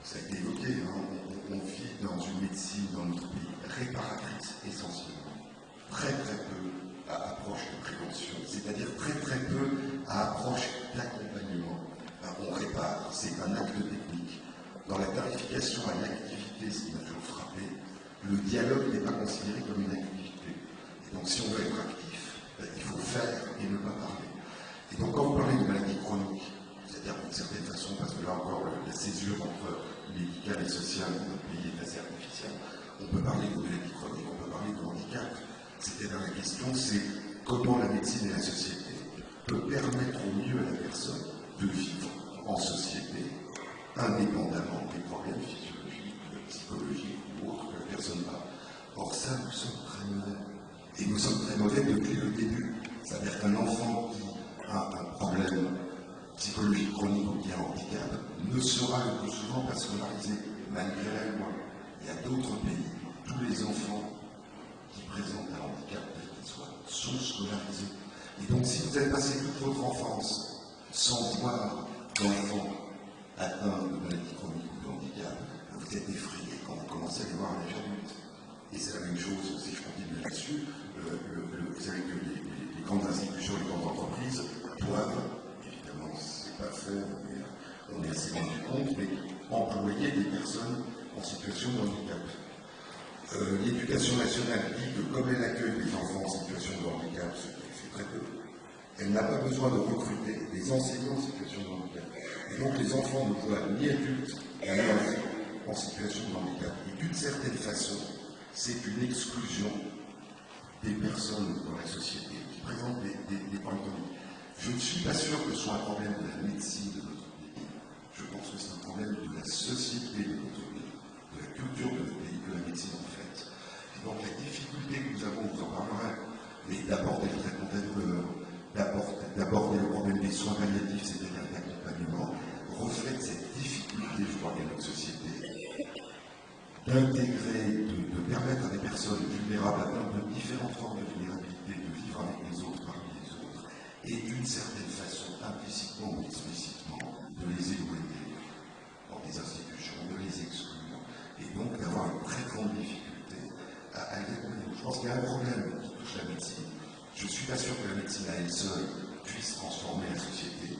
ça a été évoqué, hein, on vit dans une médecine dans notre pays réparatrice essentiellement, très très peu à approche de prévention, c'est-à-dire très très peu à approche d'accompagnement. On répare, c'est un acte technique. Dans la tarification à l'activité, ce qui m'a toujours frappé, le dialogue n'est pas considéré comme une activité. Et donc si on veut être actif, il faut faire et ne pas parler. Et donc quand vous parlez de maladies chroniques, c'est-à-dire d'une certaine façon, parce que là encore la césure entre médical et social dans notre pays est assez artificielle, on peut parler de maladies chroniques, on peut parler de handicap. C'est-à-dire la question, c'est comment la médecine et la société peut permettre au mieux à la personne de vivre en société, indépendamment des problèmes physiologiques, psychologiques ou autres que la personne a. Or ça, nous sommes très mauvais. Et nous sommes très mauvais depuis le début. C'est-à-dire qu'un enfant qui a un problème psychologique chronique ou qui a un handicap ne sera le plus souvent pas scolarisé, malgré la loi. Il y a d'autres pays, tous les enfants qui présentent un handicap, quel qu'il soit, sont scolarisés. Et donc si vous avez passé toute votre enfance sans voir d'enfants atteints de maladies chroniques ou de handicap, vous êtes effrayé quand vous commencez à les voir à l'âge adulte. Et c'est la même chose, si je continue là-dessus, vous savez que les grandes institutions, les grandes entreprises doivent, évidemment, c'est pas fait, mais on est assez rendu compte, mais employer des personnes en situation de handicap. L'éducation nationale dit que comme elle accueille des enfants en situation de handicap, ce qui fait très peu, elle n'a pas besoin de recruter des enseignants en situation de handicap. Et donc les enfants ne voient ni adultes ni enfants en situation de handicap. Et d'une certaine façon, c'est une exclusion des personnes dans la société qui présentent des problèmes chroniques. Je ne suis pas sûr que ce soit un problème de la médecine de notre pays. Je pense que c'est un problème de la société de notre pays, de la culture de notre pays, que la médecine en fait. Et donc la difficulté que nous avons, vous en parlerez, mais d'aborder le traitement des douleurs, d'aborder le problème des soins palliatifs, c'est-à-dire l'accompagnement, reflète cette difficulté, je crois, de notre société, d'intégrer, de permettre à des personnes vulnérables atteindre de différentes formes de vulnérabilité de vivre avec les autres, parmi les autres, et d'une certaine façon, implicitement ou explicitement, de les éloigner dans des institutions, de les exclure, et donc d'avoir une très grande difficulté à les accompagner. Je pense qu'il y a un problème qui touche la médecine. Je ne suis pas sûr que la médecine à elle seule puisse transformer la société.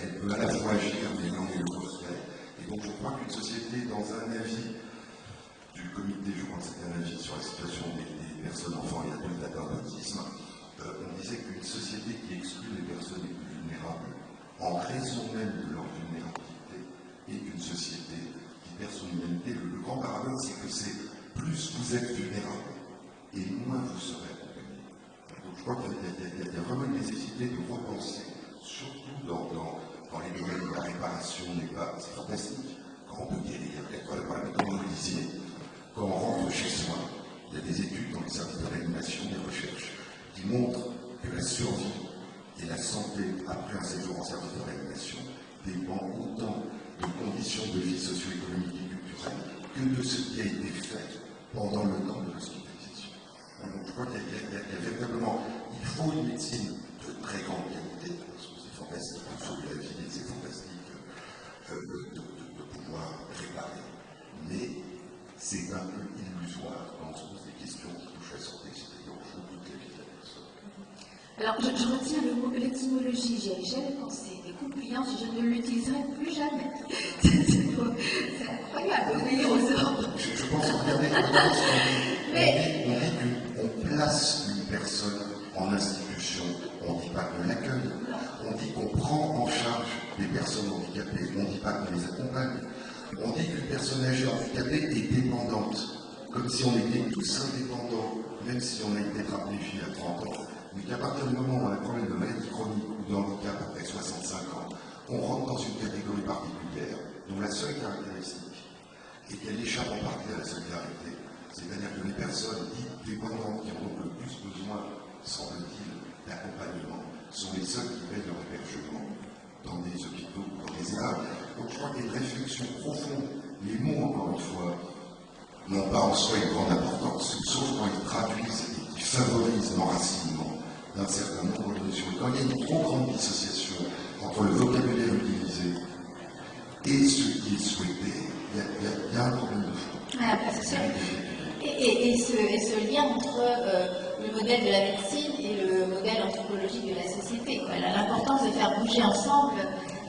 Elle peut à la fois agir, mais non, et le reflet. Et donc je crois qu'une société, dans un avis du comité, je crois que c'était un avis sur la situation des personnes, enfants et adultes atteints d'autisme, on disait qu'une société qui exclut les personnes les plus vulnérables en raison même de leur vulnérabilité, et qu'une société qui perd son humanité. Le grand paradoxe, c'est que c'est plus vous êtes vulnérable, et moins vous serez accompagné. Donc je crois qu'il y a vraiment une nécessité de repenser, surtout dans les domaines où la réparation n'est pas... C'est fantastique. Quand on peut guérir, comme vous le disiez, quand on rentre chez soi, il y a des études dans les services de réanimation, des recherches, qui montrent que la survie et la santé après un séjour en service de réanimation dépend autant de conditions de vie socio-économique et culturelle que de ce qui a été fait pendant le temps de l'hospitalisation. Donc je crois qu'il y a véritablement, il faut une médecine de très grande qualité, parce que c'est fantastique de sauver la vie et c'est fantastique de pouvoir réparer. Mais c'est un peu illusoire quand on se pose des questions qui touchent à la santé, c'est-à-dire au fond toute la vie de la personne. Alors, je retiens le mot l'étymologie, j'y avais jamais pensé. Des compliance, je ne l'utiliserai plus jamais. C'est incroyable, oui, je pense que regardez, on dit qu'on place une personne en institution, on ne dit pas qu'on l'accueille, on dit qu'on prend en charge des personnes handicapées, on ne dit pas qu'on les accompagne. On dit qu'une personne âgée handicapée est dépendante, comme si on était tous indépendants, même si on a été tétraplégie à 30 ans. Mais qu'à partir du moment où on a un problème de maladie chronique ou de handicap après 65 ans, on rentre dans une catégorie particulière dont la seule caractéristique est qu'elle échappe en partie à la solidarité. C'est-à-dire que les personnes dites dépendantes qui ont donc le plus besoin, semble-t-il, d'accompagnement, sont les seules qui payent leur hébergement dans des hôpitaux, dans des EHPAD. Donc je crois qu'il y a une réflexion profonde. Les mots, encore une fois, n'ont pas en soi une grande importance, sauf quand ils traduisent et qui favorisent l'enracinement d'un certain nombre de notions. Quand il y a une trop grande dissociation entre le vocabulaire utilisé et ce qui est souhaité, il y a un problème de fond. Voilà, et ce lien entre le modèle de la médecine et le modèle anthropologique de la société. Voilà, l'importance de faire bouger ensemble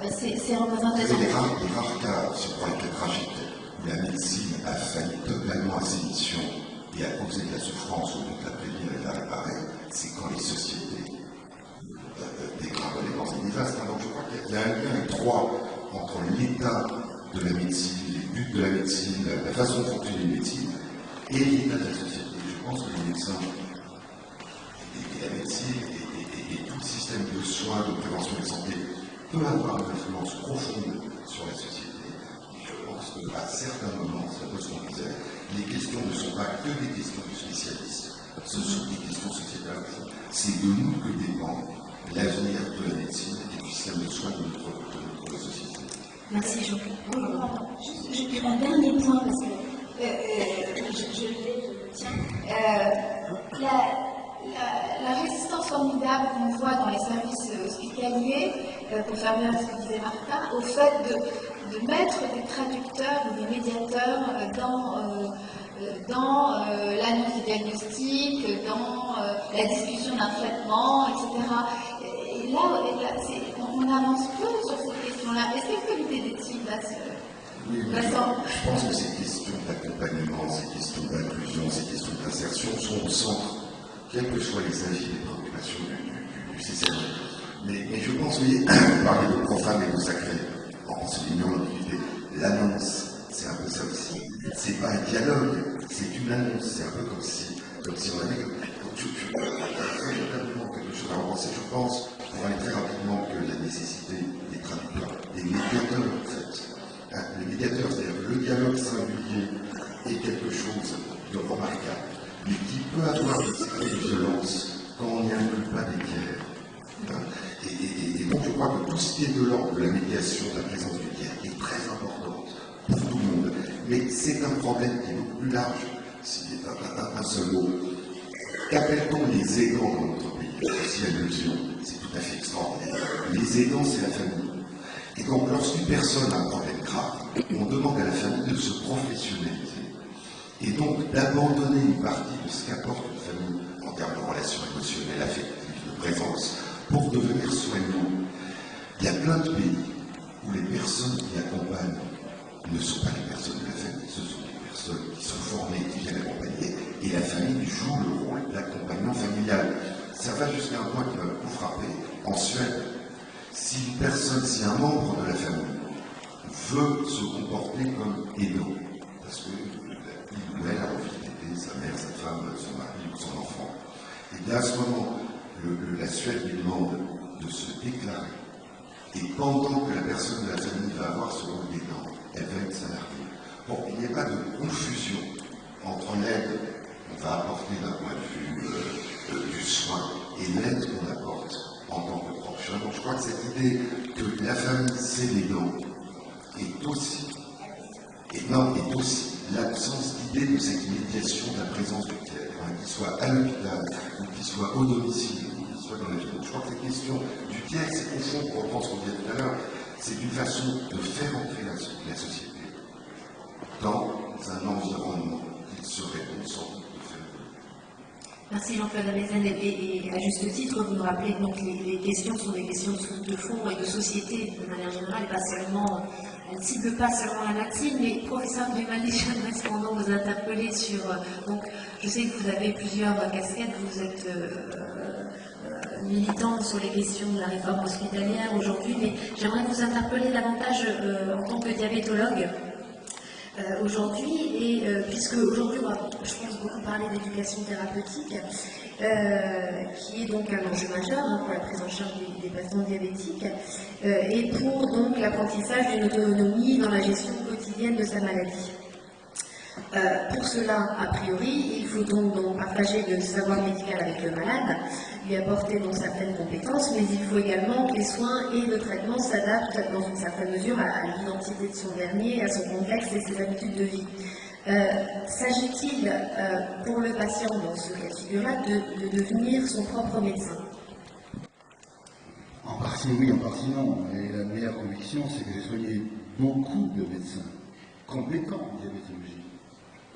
ces représentations. Les rares cas, si on parle de tragique, où la médecine a failli totalement à ses missions et a causé de la souffrance ou de la prévenir et de la réparer, c'est quand les sociétés dégradent les pensées néfastes. Donc je crois qu'il y a un lien étroit entre l'état de la médecine, les buts de la médecine, la façon de fonctionner une médecine et l'état de la société. Je pense que les médecins et la médecine et tout le système de soins, de prévention de santé peut avoir une influence profonde sur la société. Et je pense qu'à certains moments, c'est un peu ce qu'on disait, les questions ne sont pas que des questions de spécialistes, ce sont des questions sociétales. C'est de nous que dépend l'avenir de la médecine et du système de soins de notre société. Merci, Jean. Je dirais un dernier point parce que je tiens. La résistance formidable qu'on voit dans les services hospitaliers, pour faire bien ce que disait Martin, au fait de mettre des traducteurs ou des médiateurs dans l'annonce du diagnostic, dans la discussion d'un traitement, etc. Et là on avance peu sur cette question-là. Est-ce que l'unité d'études va se... Oui, je pense que ces questions d'accompagnement, ces questions d'inclusion, ces questions d'insertion sont au centre, quels que soient les avis et les préoccupations du CCNE. Mais je pense, vous voyez, parler de profane et de sacré, en soulignant l'utilité, l'annonce, c'est un peu ça aussi. C'est pas un dialogue, c'est une annonce. C'est un peu comme si on avait véritablement quelque chose à repenser. Je pense, pour aller très rapidement, que la nécessité des traducteurs, des médiateurs, en fait. Les médiateurs, c'est-à-dire que le dialogue singulier est quelque chose de remarquable, mais qui peut avoir des secrets de violence quand on n'y inclut pas des tiers. Et donc je crois que tout ce qui est de l'ordre de la médiation, de la présence du tiers, est très importante pour tout le monde. Mais c'est un problème qui est beaucoup plus large. C'est un seul mot. Qu'appelle-t-on les aidants dans notre pays? Aussi allusion, c'est tout à fait extraordinaire. Les aidants, c'est la famille. Et donc, lorsqu'une personne a un problème grave, on demande à la famille de se professionnaliser et donc d'abandonner une partie de ce qu'apporte une famille en termes de relations émotionnelles, affectives, de présence, pour devenir soignant. Il y a plein de pays où les personnes qui accompagnent ne sont pas les personnes de la famille, ce sont des personnes qui sont formées, qui viennent accompagner, et la famille joue le rôle d'accompagnement familial. Ça va jusqu'à un point qui m'a beaucoup frappé. En Suède, si une personne, si un membre de la famille veut se comporter comme aidant, parce qu'il ou elle a envie d'aider sa mère, sa femme, son mari ou son enfant, et bien à ce moment, la Suède lui demande de se déclarer. Et pendant que la personne de la famille va avoir ce rôle d'aidant, elle va être salariée. Pour qu'il n'y ait pas de confusion entre l'aide qu'on va apporter d'un point de vue du soin et l'aide qu'on apporte en tant que proche. Donc je crois que cette idée que la famille c'est l'aidant est aussi l'absence d'idée de cette médiation de la présence du tiers, qu'il soit à l'hôpital, ou qu'il soit au domicile, ou qu'il soit dans la vie. Je crois que cette question du tiers, c'est profond, pour reprendre ce qu'on disait tout à l'heure, c'est une façon de faire entrer la société dans un environnement qu'il serait bon sans doute de faire. Merci Jean-Claude Amezen, et à juste titre, vous nous rappelez donc les questions sont des questions de fond et de société de manière générale, et pas seulement, elles ne ciblent pas seulement la médecine, mais professeur Grimaldi, j'aimerais cependant vous interpeller sur, donc je sais que vous avez plusieurs casquettes, vous êtes militant sur les questions de la réforme hospitalière aujourd'hui, mais j'aimerais vous interpeller davantage en tant que diabétologue. Aujourd'hui, et puisque aujourd'hui, je pense beaucoup parler d'éducation thérapeutique, qui est donc un enjeu majeur pour la prise en charge des patients diabétiques, et pour donc l'apprentissage d'une autonomie dans la gestion quotidienne de sa maladie. Pour cela, a priori, il faut donc partager le savoir médical avec le malade, lui apporter donc certaines compétences, mais il faut également que les soins et le traitement s'adaptent dans une certaine mesure à l'identité de son dernier, à son contexte et ses habitudes de vie. S'agit-il pour le patient dans ce cas de figure-là de devenir son propre médecin? En partie oui, en partie non. Et la meilleure conviction, c'est que j'ai soigné beaucoup de médecins compétents en diabétologie,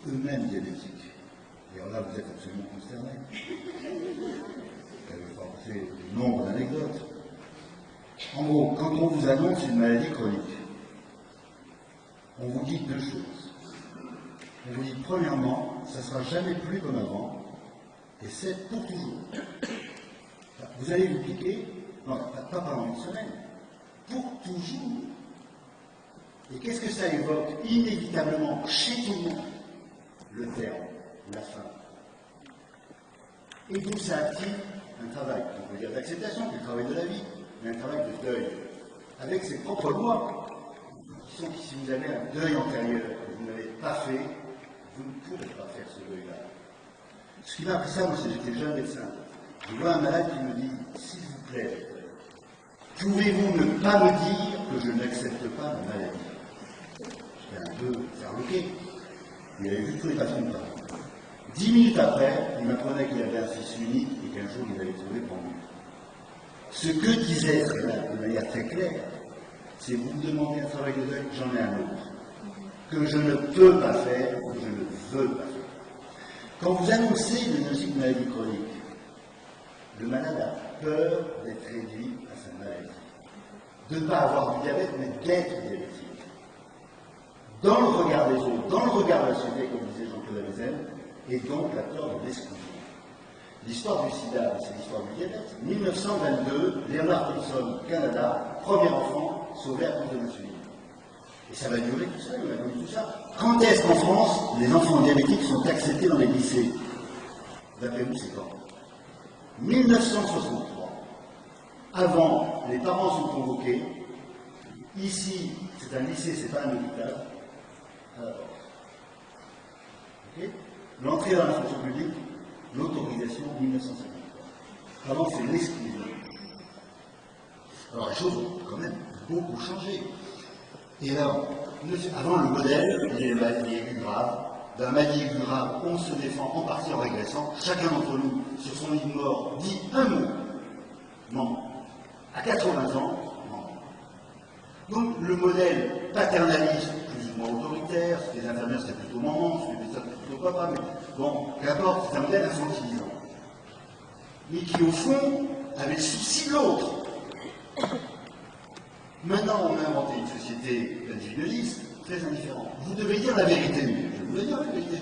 eux-mêmes diabétiques. Et alors là, vous êtes absolument consternés. Vous portez le nombre d'anecdotes. En gros, quand on vous annonce une maladie chronique, on vous dit deux choses. On vous dit, premièrement, ça ne sera jamais plus comme avant, et c'est pour toujours. Vous allez vous piquer, non, pas pendant une semaine, pour toujours. Et qu'est-ce que ça évoque inévitablement chez tout le monde? Le terme, la fin. Et donc ça active un travail, on peut dire d'acceptation, qui est le travail de la vie, mais un travail de deuil, avec ses propres lois, qui sont que si vous avez un deuil antérieur que vous n'avez pas fait, vous ne pourrez pas faire ce deuil-là. Ce qui m'a appris ça, moi, c'est que j'étais jeune médecin. Je vois un malade qui me dit, s'il vous plaît, pouvez-vous ne pas me dire que je n'accepte pas ma maladie? J'étais un peu ferloqué. Il avait vu tous les patients de parler. 10 minutes après, il m'apprenait qu'il avait un fils unique et qu'un jour il allait trouver pendu. Ce que disait de manière très claire, c'est vous me demandez un travail de deuil, j'en ai un autre, que je ne peux pas faire, que je ne veux pas faire. Quand vous annoncez le diagnostic de maladie chronique, le malade a peur d'être réduit à sa maladie, de ne pas avoir du diabète, mais d'être diabétique. Dans le regard des autres, dans le regard de la société, comme disait Jean-Claude Amezen, et donc la peur de l'exclusion. L'histoire du sida, c'est l'histoire du diabète. 1922, Leonard Thompson, Canada, premier enfant sauvé à cause de l'insuline. Et ça va durer tout ça, on a connu tout ça. Quand est-ce qu'en France, les enfants diabétiques sont acceptés dans les lycées? D'après vous, c'est quand? 1963. Avant, les parents sont convoqués. Ici, c'est un lycée, c'est pas un hôpital. Okay. L'entrée dans la fonction publique, l'autorisation 1953. Avant, c'est l'exclusion. Alors, les choses ont quand même beaucoup changé. Et alors, avant, le modèle, il est maladie aiguë grave. D'un maladie aiguë grave, on se défend en partie en régressant. Chacun d'entre nous, sur son lit de mort, dit un mot. Non. À 80 ans, non. Donc, le modèle paternaliste, plus ou moins autoritaire, les infirmières c'était plutôt maman, les médecins c'était plutôt papa, mais bon, qu'importe, c'est un modèle infantilisant. Mais qui, au fond, avait le souci de l'autre. Maintenant, on a inventé une société individualiste, très indifférente. Vous devez dire la vérité, je vous le dire la vérité.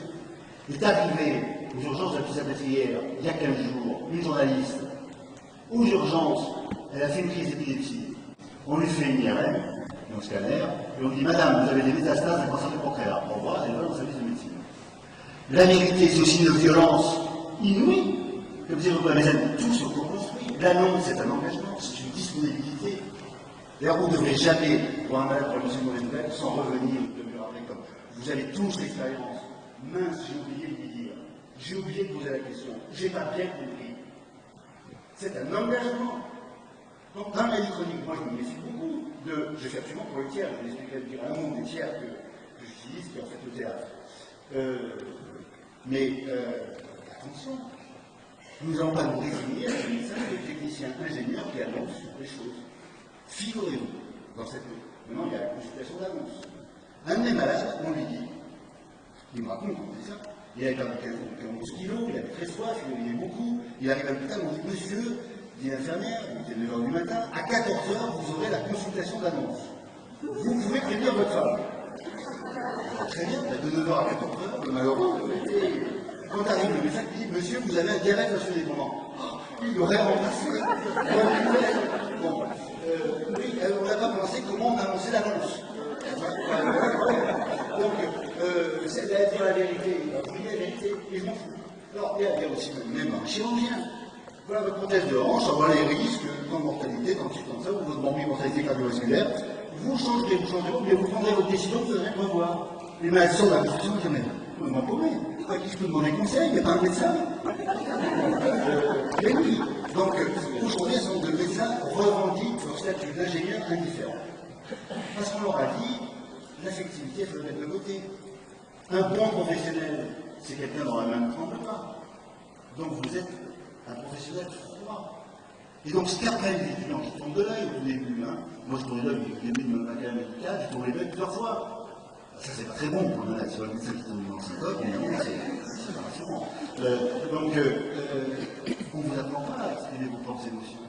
Est arrivé aux urgences de la Pisa-Pétrière, il y a 15 jours, une journaliste, aux urgences, elle a fait une crise d'épilepsie. On lui fait une IRM, un scanner, et on dit Madame, vous avez des métastases d'un cancer du pancréas. Au revoir, elle va dans le service de médecine. La vérité, c'est aussi une violence inouïe. Comme disait votre médecine, tout se reconstruit. L'annonce, c'est un engagement, c'est une disponibilité. D'ailleurs, vous ne devrez jamais, pour un malade pour une mauvaise nouvelle, sans revenir de mur après comme. Vous avez tous l'expérience. Mince, j'ai oublié de lui dire. J'ai oublié de poser la question. J'ai pas bien compris. C'est un engagement. Donc, dans la maladie chronique, moi, je me méfie beaucoup de. Je fais absolument pour le tiers. Je vais expliquer dire un mot des tiers que j'utilise, qui est en fait le théâtre. Attention. Nous n'allons pas nous résigner à ce message de technicien ingénieur qui annonce les choses. Figurez-vous, dans cette. Maintenant, il y a la consultation d'annonce. Un de mes malades, on lui dit, il me raconte, on dit ça, il avait perdu 11 kilos, il avait très soif, il buvait beaucoup, il arrive à l'hôpital, on dit, monsieur, dit l'infirmière, il était 9h du matin, à 14h, vous aurez la consultation d'annonce. Vous pouvez prévenir votre femme. Très bien, de 9h à 14h, le malheureux, quand arrive le médecin qui dit, monsieur, vous avez un diabète insulindépendant. Oh, il aurait remplacé. Bon, oui, on n'a pas pensé comment on annonçait l'annonce. Donc, c'est dire la vérité, la vérité, et je m'en fous. Alors, il y a aussi même un chirurgien. Voilà votre prothèse de hanche, ça voit les risques, grande mortalité, tant que comme ça, ou votre mortalité cardiovasculaire. Vous changerez, mais vous prendrez votre décision, vous allez revoir. Les malades sont dans la construction, je dis, mais m'en paumez. Qui je peux demander conseil, il n'y a pas un médecin. Mais oui. Donc, aujourd'hui, un certain nombre de médecins revendiquent leur statut d'ingénieur indifférent. Parce qu'on leur a dit, l'affectivité, il faut le mettre de côté. Un bon professionnel, c'est quelqu'un dont la main ne tremble pas. Donc, vous êtes un professionnel froid. Et donc, ce qu'apprennent les étudiants qui tombent de l'œil au tout début, hein, moi je tombais de l'œil au début de ma carrière médicale, j'ai tombé de l'œil plusieurs fois. Ça, c'est pas très bon pour un malade. Sur un médecin qui tombe dans le syncope, évidemment, c'est pas rassurant. On ne vous apprend pas à exprimer vos propres émotions.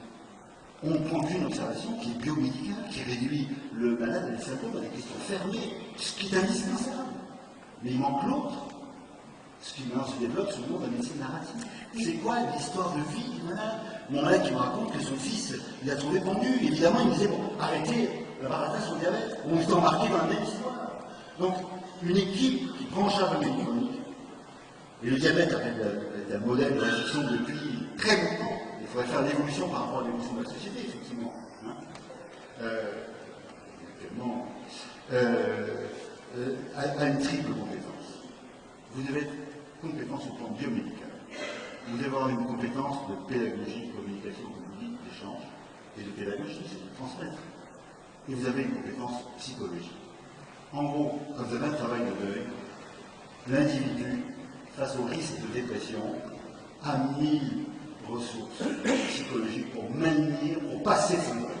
On prend qu'une observation qui est biomédicale, qui réduit le malade et les symptômes à des questions fermées, ce qui est indispensable. Mais il manque l'autre. Ce qui maintenant se développe sous le nom de la médecine narrative. C'est quoi l'histoire de vie du malade? Mon malade qui me raconte que son fils, il a trouvé pendu. Évidemment, il me disait, bon, arrêtez la baratin sur le diabète. On est embarqué dans la même histoire. Donc, une équipe qui prend en charge la maladie chronique, et le diabète est un modèle de réflexion depuis très longtemps. Il faudrait faire l'évolution par rapport à l'évolution de la société, effectivement. A une triple compétence. Vous devez être compétent sur le plan biomédical. Vous devez avoir une compétence de pédagogie, de communication, comme vous dites, d'échange, et de pédagogie, c'est de transmettre. Et vous avez une compétence psychologique. En gros, quand vous avez un travail de deuil, l'individu, face au risque de dépression, a 1000 ressources psychologiques pour maintenir, pour passer son deuil.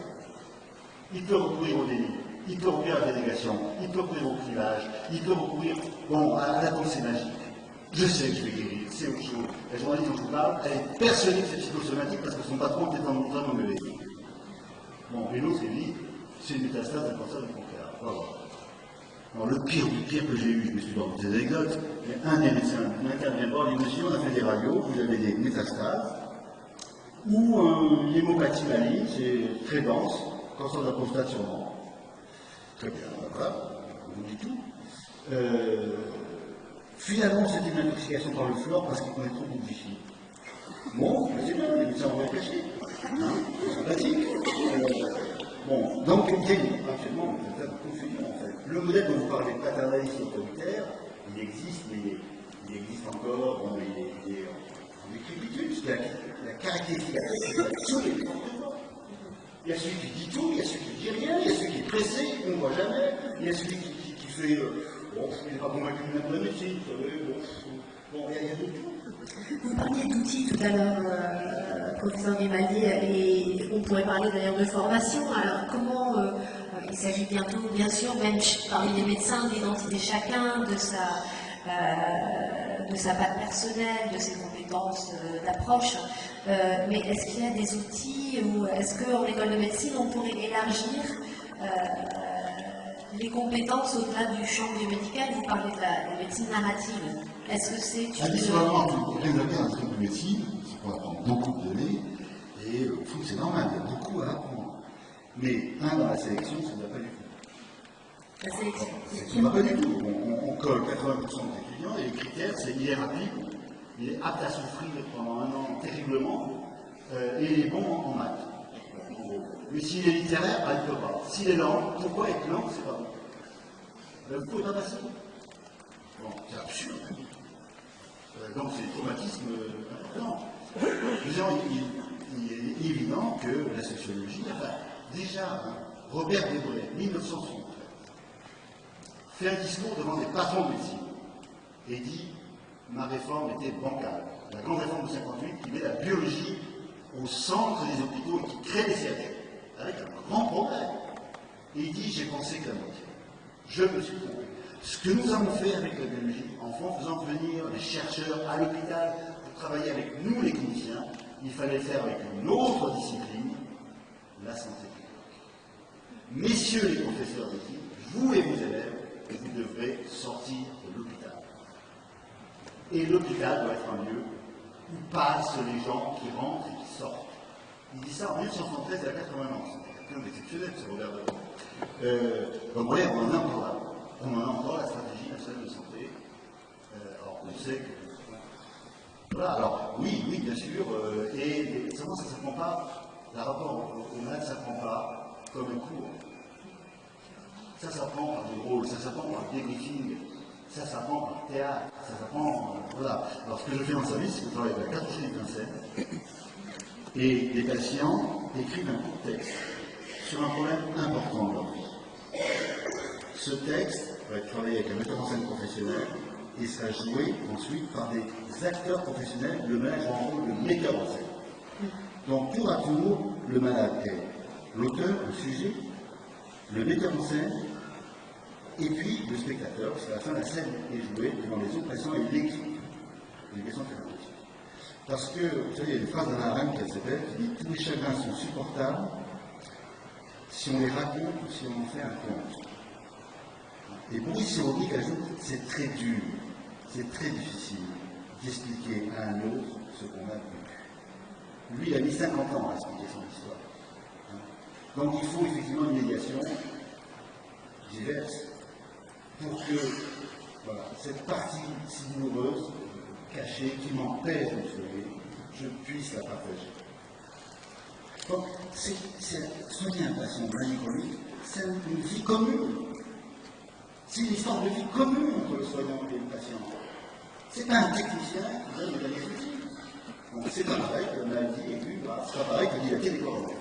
Il peut recourir au déni, il peut recourir à la délégation, il peut recourir au clivage, il peut recourir à la pensée magique. Je sais que je vais guérir, c'est autre chose. La journaliste dont je vous parle, elle est persuadée que c'est psychosomatique parce que son patron était en train de me lever. Bon, et l'autre, il dit, c'est une métastase d'un cancer du pancréas. Voilà. Alors, le pire du pire que j'ai eu, je me suis dans des anecdotes, un des médecins m'intervient voir, il dit, monsieur, on a fait des radios, vous avez des métastases, ou l'hémopathie maligne, c'est très dense, cancer de la prostate sûrement. Très bien, voilà, on vous dit tout. Finalement, c'était une intoxication par le fluor parce qu'il connaît trop de wifi. Bon, c'est bien, les médecins ont réfléchi. C'est sympathique. Bon, donc, actuellement, c'est un peu confusion en fait. Le modèle dont vous parlez, paternaliste et autoritaire, il existe, mais il existe encore, bon, il est en décrépitude, parce que la caractéristique c'est qu'il y a tous les comportements. Il y a celui qui dit tout, il y a celui qui dit rien, il y a celui qui est pressé, qu'on ne voit jamais, il y a celui qui fait, bon, il n'est pas convaincu de la médecine, vous savez, bon, il y a de tout. Vous parliez d'outils tout à l'heure, professeur Grimaldi, et on pourrait parler d'ailleurs de formation. Alors comment, il s'agit bientôt, bien sûr, même parmi les médecins, d'identifier chacun de sa patte personnelle, de ses compétences d'approche. Mais est-ce qu'il y a des outils, ou est-ce qu'en école de médecine, on pourrait élargir les compétences au-delà du champ biomédical? Vous parlez de la médecine narrative. Est-ce que c'est une... Habituellement, pour développer un truc de médecine, il faut apprendre beaucoup de données, et au fond, c'est normal, il y a beaucoup à apprendre. Mais un dans la sélection, ça ne va pas du tout. La sélection. Ça ne va pas du tout. On colle 80% des étudiants et les critères, c'est il est rapide, il est apte à souffrir pendant un an terriblement, et il est bon en maths. Mais s'il est littéraire, il ne peut pas. S'il est lent, pourquoi être lent, c'est pas bon. Vous pouvez pas passer. Bon, c'est absurde. Donc c'est des traumatismes importants. Il est évident que la sociologie, enfin, déjà, Robert Debré, 1973, fait un discours devant des patrons de médecine et dit ma réforme était bancale. La grande réforme de 58 qui met la biologie au centre des hôpitaux et qui crée des CHU, avec un grand progrès. Et il dit j'ai pensé que la moitié. Je me suis trompé. Ce que nous avons fait avec la biologie, en faisant venir les chercheurs à l'hôpital pour travailler avec nous les cliniciens, il fallait le faire avec une autre discipline, la santé publique. Messieurs les professeurs d'éthique, vous et vos élèves, vous devrez sortir de l'hôpital. Et l'hôpital doit être un lieu où passent les gens qui rentrent et qui sortent. Il dit ça en 1973 à 80 ans. C'est quelqu'un d'exceptionnel, ce Robert Debré. Donc vous voyez, on en a encore là. On en a encore la stratégie nationale de santé. Alors on sait que. Voilà, alors oui, bien sûr, et seulement ça ne s'apprend pas, le rapport au malade ne s'apprend pas comme un cours. Ça s'apprend par des rôles, ça s'apprend par des briefings, ça s'apprend par théâtre, ça s'apprend. Voilà. Alors ce que je fais dans le service, c'est que je travaille avec la cartoucherie de Vincennes, et les patients écrivent un court texte sur un problème important de leur vie. Ce texte va être travaillé avec un metteur en scène professionnel et sera joué ensuite par des acteurs professionnels. Le malade joue en rôle de metteur en scène. Donc tour à tour, le malade est l'auteur, le sujet, le metteur en scène, et puis le spectateur, parce qu'à la fin la scène est jouée devant les autres patients et l'équipe, l'éducation thérapeutique. Parce que, vous savez, il y a une phrase d'Anna Arendt qui s'appelle, qui dit « Tous les chagrins sont supportables si on les raconte ou si on en fait un conte ». Et Boris Cyrulnik ajoute « C'est très dur, c'est très difficile d'expliquer à un autre ce qu'on a vécu ». Lui, il a mis 50 ans à expliquer son histoire. Donc il faut effectivement une médiation diverse pour que voilà, cette partie si douloureuse, cachée, qui m'empêche de me sauver, je puisse la partager. Donc, soigner un patient maladie chronique, c'est une vie commune. C'est une histoire de vie commune entre le soignant et le patient. Ce n'est pas un technicien qui donne de l'anesthésie. C'est pas pareil que la maladie aiguë, c'est pas pareil que dilater les coronaires.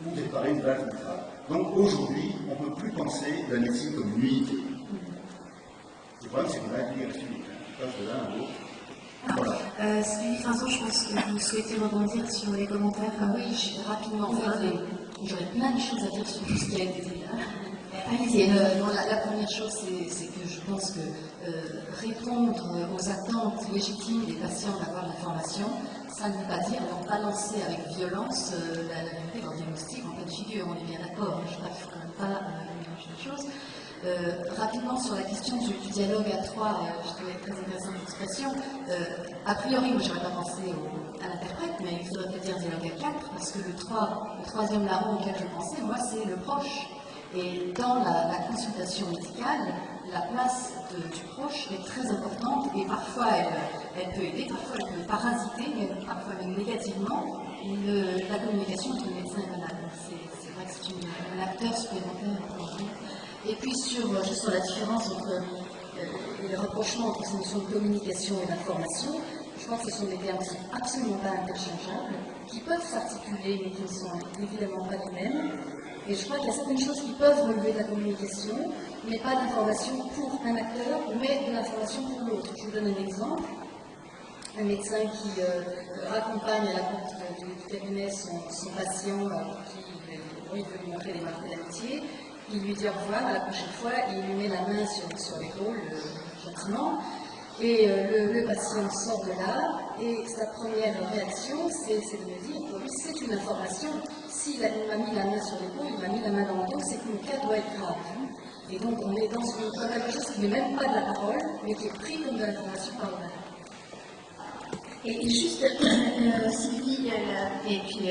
Ou réparer une valve mitrale. Donc aujourd'hui, on ne peut plus penser la médecine comme une unité. Le problème, c'est qu'on a une unité, on passe de l'un à l'autre. Voilà. Sylvie François, je pense que vous souhaitez rebondir sur les commentaires. Oui, rapidement. En fait, j'aurais plein de choses à dire sur tout ce qui a été dit là. Allez-y. La première chose, c'est que je pense que répondre aux attentes légitimes des patients d'avoir l'information, ça ne veut pas dire ne pas lancer avec violence la vérité dans le diagnostic en pleine figure, on est bien d'accord, je ne faut quand même pas mélanger les choses. Rapidement sur la question du dialogue à trois, je trouvais très intéressante l'expression. A priori, moi j'aurais pas pensé à l'interprète, mais il faudrait peut-être dire dialogue à quatre, parce que le troisième larron auquel je pensais, moi, c'est le proche. Et dans la consultation médicale, la place du proche est très importante et parfois elle peut aider, parfois elle peut parasiter, mais parfois même négativement, la communication entre le médecin et le malade. C'est vrai que c'est un acteur supplémentaire. Et puis juste sur la différence entre les rapprochements entre ces notions de communication et d'information, je pense que ce sont des termes qui ne sont absolument pas interchangeables, qui peuvent s'articuler mais qui ne sont évidemment pas les mêmes. Et je crois qu'il y a certaines choses qui peuvent relever de la communication, mais pas d'information pour un acteur, mais de l'information pour l'autre. Je vous donne un exemple. Un médecin qui accompagne à la porte du cabinet son patient qui veut lui montrer des marques d'amitié. Il lui dit au revoir à la prochaine fois et il lui met la main sur l'épaule gentiment. Et le patient sort de là et sa première réaction, c'est de me dire, pour lui, c'est une information. S'il m'a mis la main sur l'épaule, il m'a mis la main dans le dos, c'est que le cas doit être grave. Et donc on est dans quelque chose qui n'est même pas de la parole, mais qui est pris comme de l'information par le malade. Et juste, Sylvie, et puis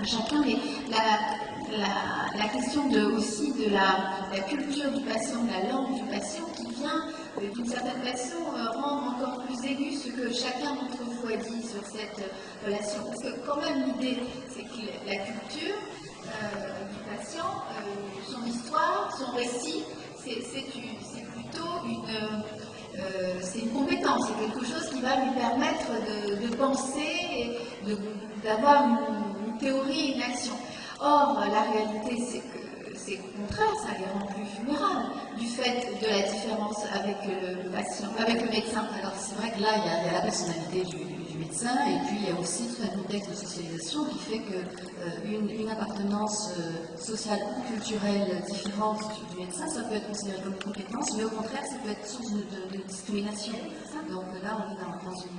chacun, mais la question aussi de la culture du patient, de la langue du patient, qui vient d'une certaine façon rendre encore plus aigu ce que chacun d'entre vous a dit sur cette relation. Parce que quand même l'idée, c'est que la culture du patient, son histoire, son récit, c'est plutôt c'est une compétence, c'est quelque chose qui va lui permettre de penser et d'avoir une théorie et une action. Or, la réalité, c'est que c'est au contraire, ça les rend plus vulnérables du fait de la différence avec le patient, avec le médecin. Alors c'est vrai que là, il y a la personnalité du médecin, et puis il y a aussi tout un contexte de socialisation qui fait qu'une appartenance sociale ou culturelle différente du médecin, ça peut être considéré comme une compétence, mais au contraire, ça peut être source de discrimination. Donc là, on est dans une...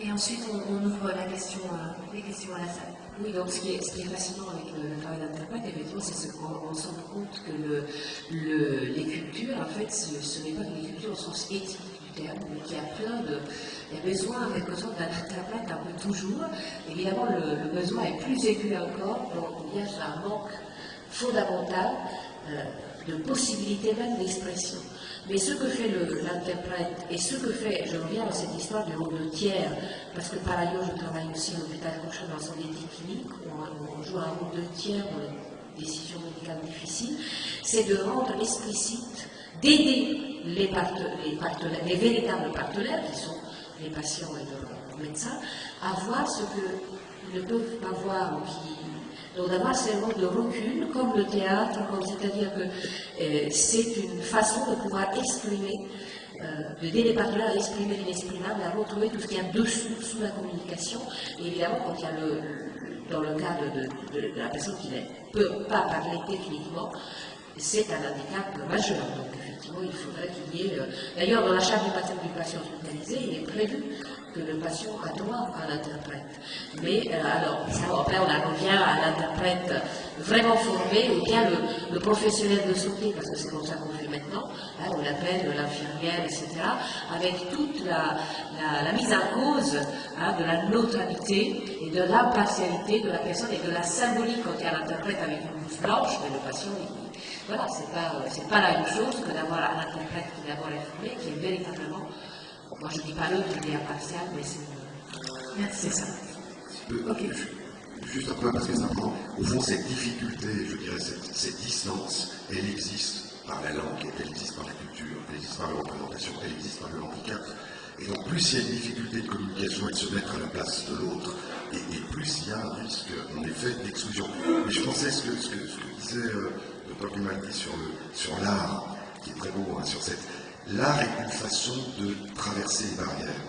Et ensuite, on ouvre les questions à la salle. Oui, donc ce qui est fascinant avec le travail d'interprète, effectivement, c'est qu'on se rend compte que les cultures, en fait, ce n'est pas des cultures au sens éthique du terme, mais qu'il y a besoin, en quelque sorte, d'un interprète un peu toujours. Évidemment, le besoin est plus aigu encore, donc il y a un manque fondamental de possibilité même d'expression. Mais ce que fait l'interprète et ce que fait, je reviens à cette histoire du rôle de tiers, parce que par ailleurs je travaille aussi à l'hôpital Cochin dans son éthique clinique, où on joue un rôle de tiers dans les décisions médicales difficiles, c'est de rendre explicite, d'aider les véritables partenaires, qui sont les patients et leurs médecins, à voir ce qu'ils ne peuvent pas voir, donc d'avoir ces rôles de recul, comme le théâtre, c'est-à-dire que c'est une façon de pouvoir exprimer, d'aider les partenaires à exprimer l'inexprimable, à retrouver tout ce qu'il y a dessous, sous la communication. Et évidemment, quand il y a dans le cas de la personne qui ne peut pas parler techniquement, c'est un handicap majeur. Donc effectivement, il faudrait qu'il y ait... D'ailleurs, dans la charte du patient hospitalisé, il est prévu que le patient a droit à l'interprète. Mais alors, après on en revient à l'interprète vraiment formé, ou bien le professionnel de santé, parce que c'est comme ça qu'on fait maintenant, hein, on l'appelle l'infirmière, etc., avec toute la mise en cause de la neutralité et de l'impartialité de la personne et de la symbolique quand il y a l'interprète avec une blouse blanche, mais le patient, voilà, c'est pas la même chose que d'avoir un interprète qui d'abord est formé, qui est véritablement... Moi, je ne dis pas l'autre, je dis impartial, mais c'est ça. Okay. Juste un peu, parce que simplement, au fond, cette difficulté, je dirais, cette distance, elle existe par la langue, elle existe par la culture, elle existe par la représentation, elle existe par le handicap. Et donc, plus il y a une difficulté de communication et de se mettre à la place de l'autre, et plus il y a un risque, en effet, d'exclusion. Mais je pensais ce que disait Paul Grimaldi sur l'art, qui est très beau, hein, sur cette... L'art est une façon de traverser les barrières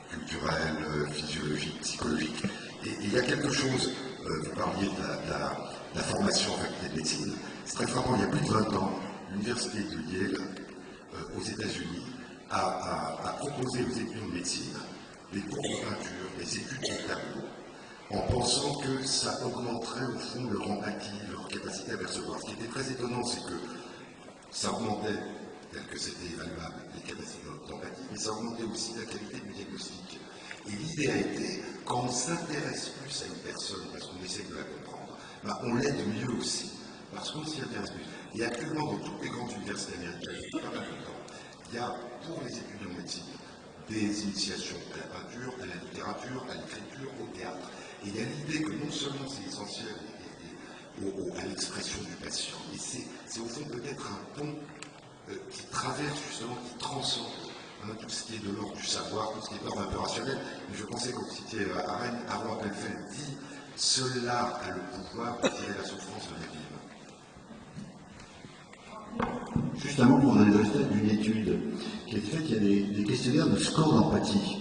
culturelles, physiologiques, psychologiques. Et il y a quelque chose, vous parliez de la formation en faculté de médecine, c'est très frappant, il y a plus de 20 ans, l'université de Yale, aux États-Unis, a proposé aux étudiants de médecine des cours de peinture, des études de tableau, en pensant que ça augmenterait au fond leur empathie, leur capacité à percevoir. Ce qui était très étonnant, c'est que ça augmentait, tel que c'était évaluable, les capacités d'empathie, mais ça augmentait aussi la qualité du diagnostic. Et l'idée a été, quand on s'intéresse plus à une personne, parce qu'on essaie de la comprendre, bah on l'aide mieux aussi, parce qu'on s'y intéresse plus. Et actuellement, dans toutes les grandes universités américaines, depuis pas mal de temps, il y a, pour les étudiants en médecine, des initiations à la peinture, à la littérature, à l'écriture, au théâtre. Et il y a l'idée que non seulement c'est essentiel à l'expression du patient, mais c'est au fond peut-être un pont qui traverse justement, qui transcende tout ce qui est de l'ordre du savoir, tout ce qui est de l'ordre un peu rationnel. Mais je pensais que vous citiez Armand Appelfeld dit « Seul l'art a le pouvoir de tirer la souffrance de la vie ». Justement, pour donner le résultat d'une étude qui a été faite, il y a des questionnaires de score d'empathie.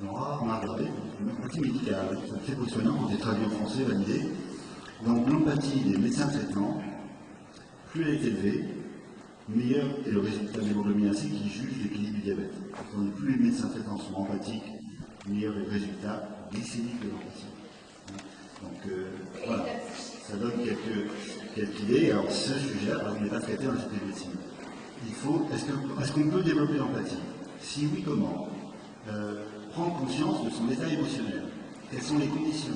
Alors, on a regardé l'empathie médicale, ça fait pour les soignants, quand c'est traduit en français, validé. Donc, l'empathie des médecins de traitement, plus elle est élevée, meilleur est le résultat de l'hémoglobine A1C qui juge l'équilibre du diabète. Donc, plus les médecins traitants sont empathiques, meilleur est le résultat glycémique de l'empathie. Donc, voilà, ça donne quelques idées. Alors, ce sujet-là, on n'est pas traité dans l'Institut de médecine. Est-ce qu'on peut développer l'empathie? Si oui, comment? Prendre conscience de son état émotionnel. Quelles sont les conditions?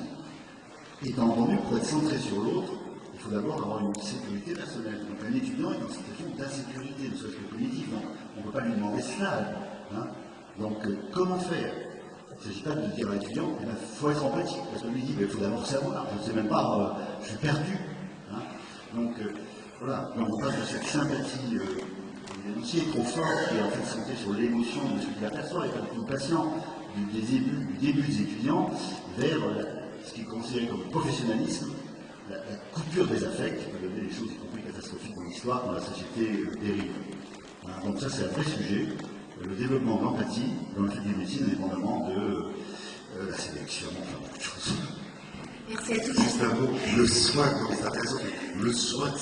Étant entendu, pour être centré sur l'autre, il faut d'abord avoir une sécurité personnelle. Donc un étudiant est en situation d'insécurité, ne serait-ce que cognitive, donc on ne peut pas lui demander cela. Hein. Donc comment faire? Il ne s'agit pas de dire à l'étudiant, il faut être empathique, parce qu'on lui dit, il faut d'abord savoir, je ne sais même pas, je suis perdu. Hein. Donc voilà, donc on passe de cette sympathie aussi trop forte qui est en fait centrée sur l'émotion de ce qu'il aperçoit, et pas du patient, du début des étudiants, vers ce qui est considéré comme le professionnalisme, la coupure des affects, qui peut donner des choses y compris catastrophiques dans l'histoire, quand la société dérive. Voilà, donc ça c'est un vrai sujet, le développement de l'empathie dans la filière de médecine, indépendamment de la sélection, enfin beaucoup de choses. Merci à tous. Juste un mot, le soin, c'est intéressant, le soin,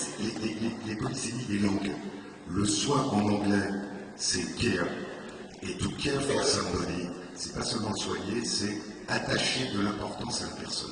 les polysémies des langues, le soin en anglais, c'est care, et to care for somebody, c'est pas seulement soigner, c'est attacher de l'importance à la personne.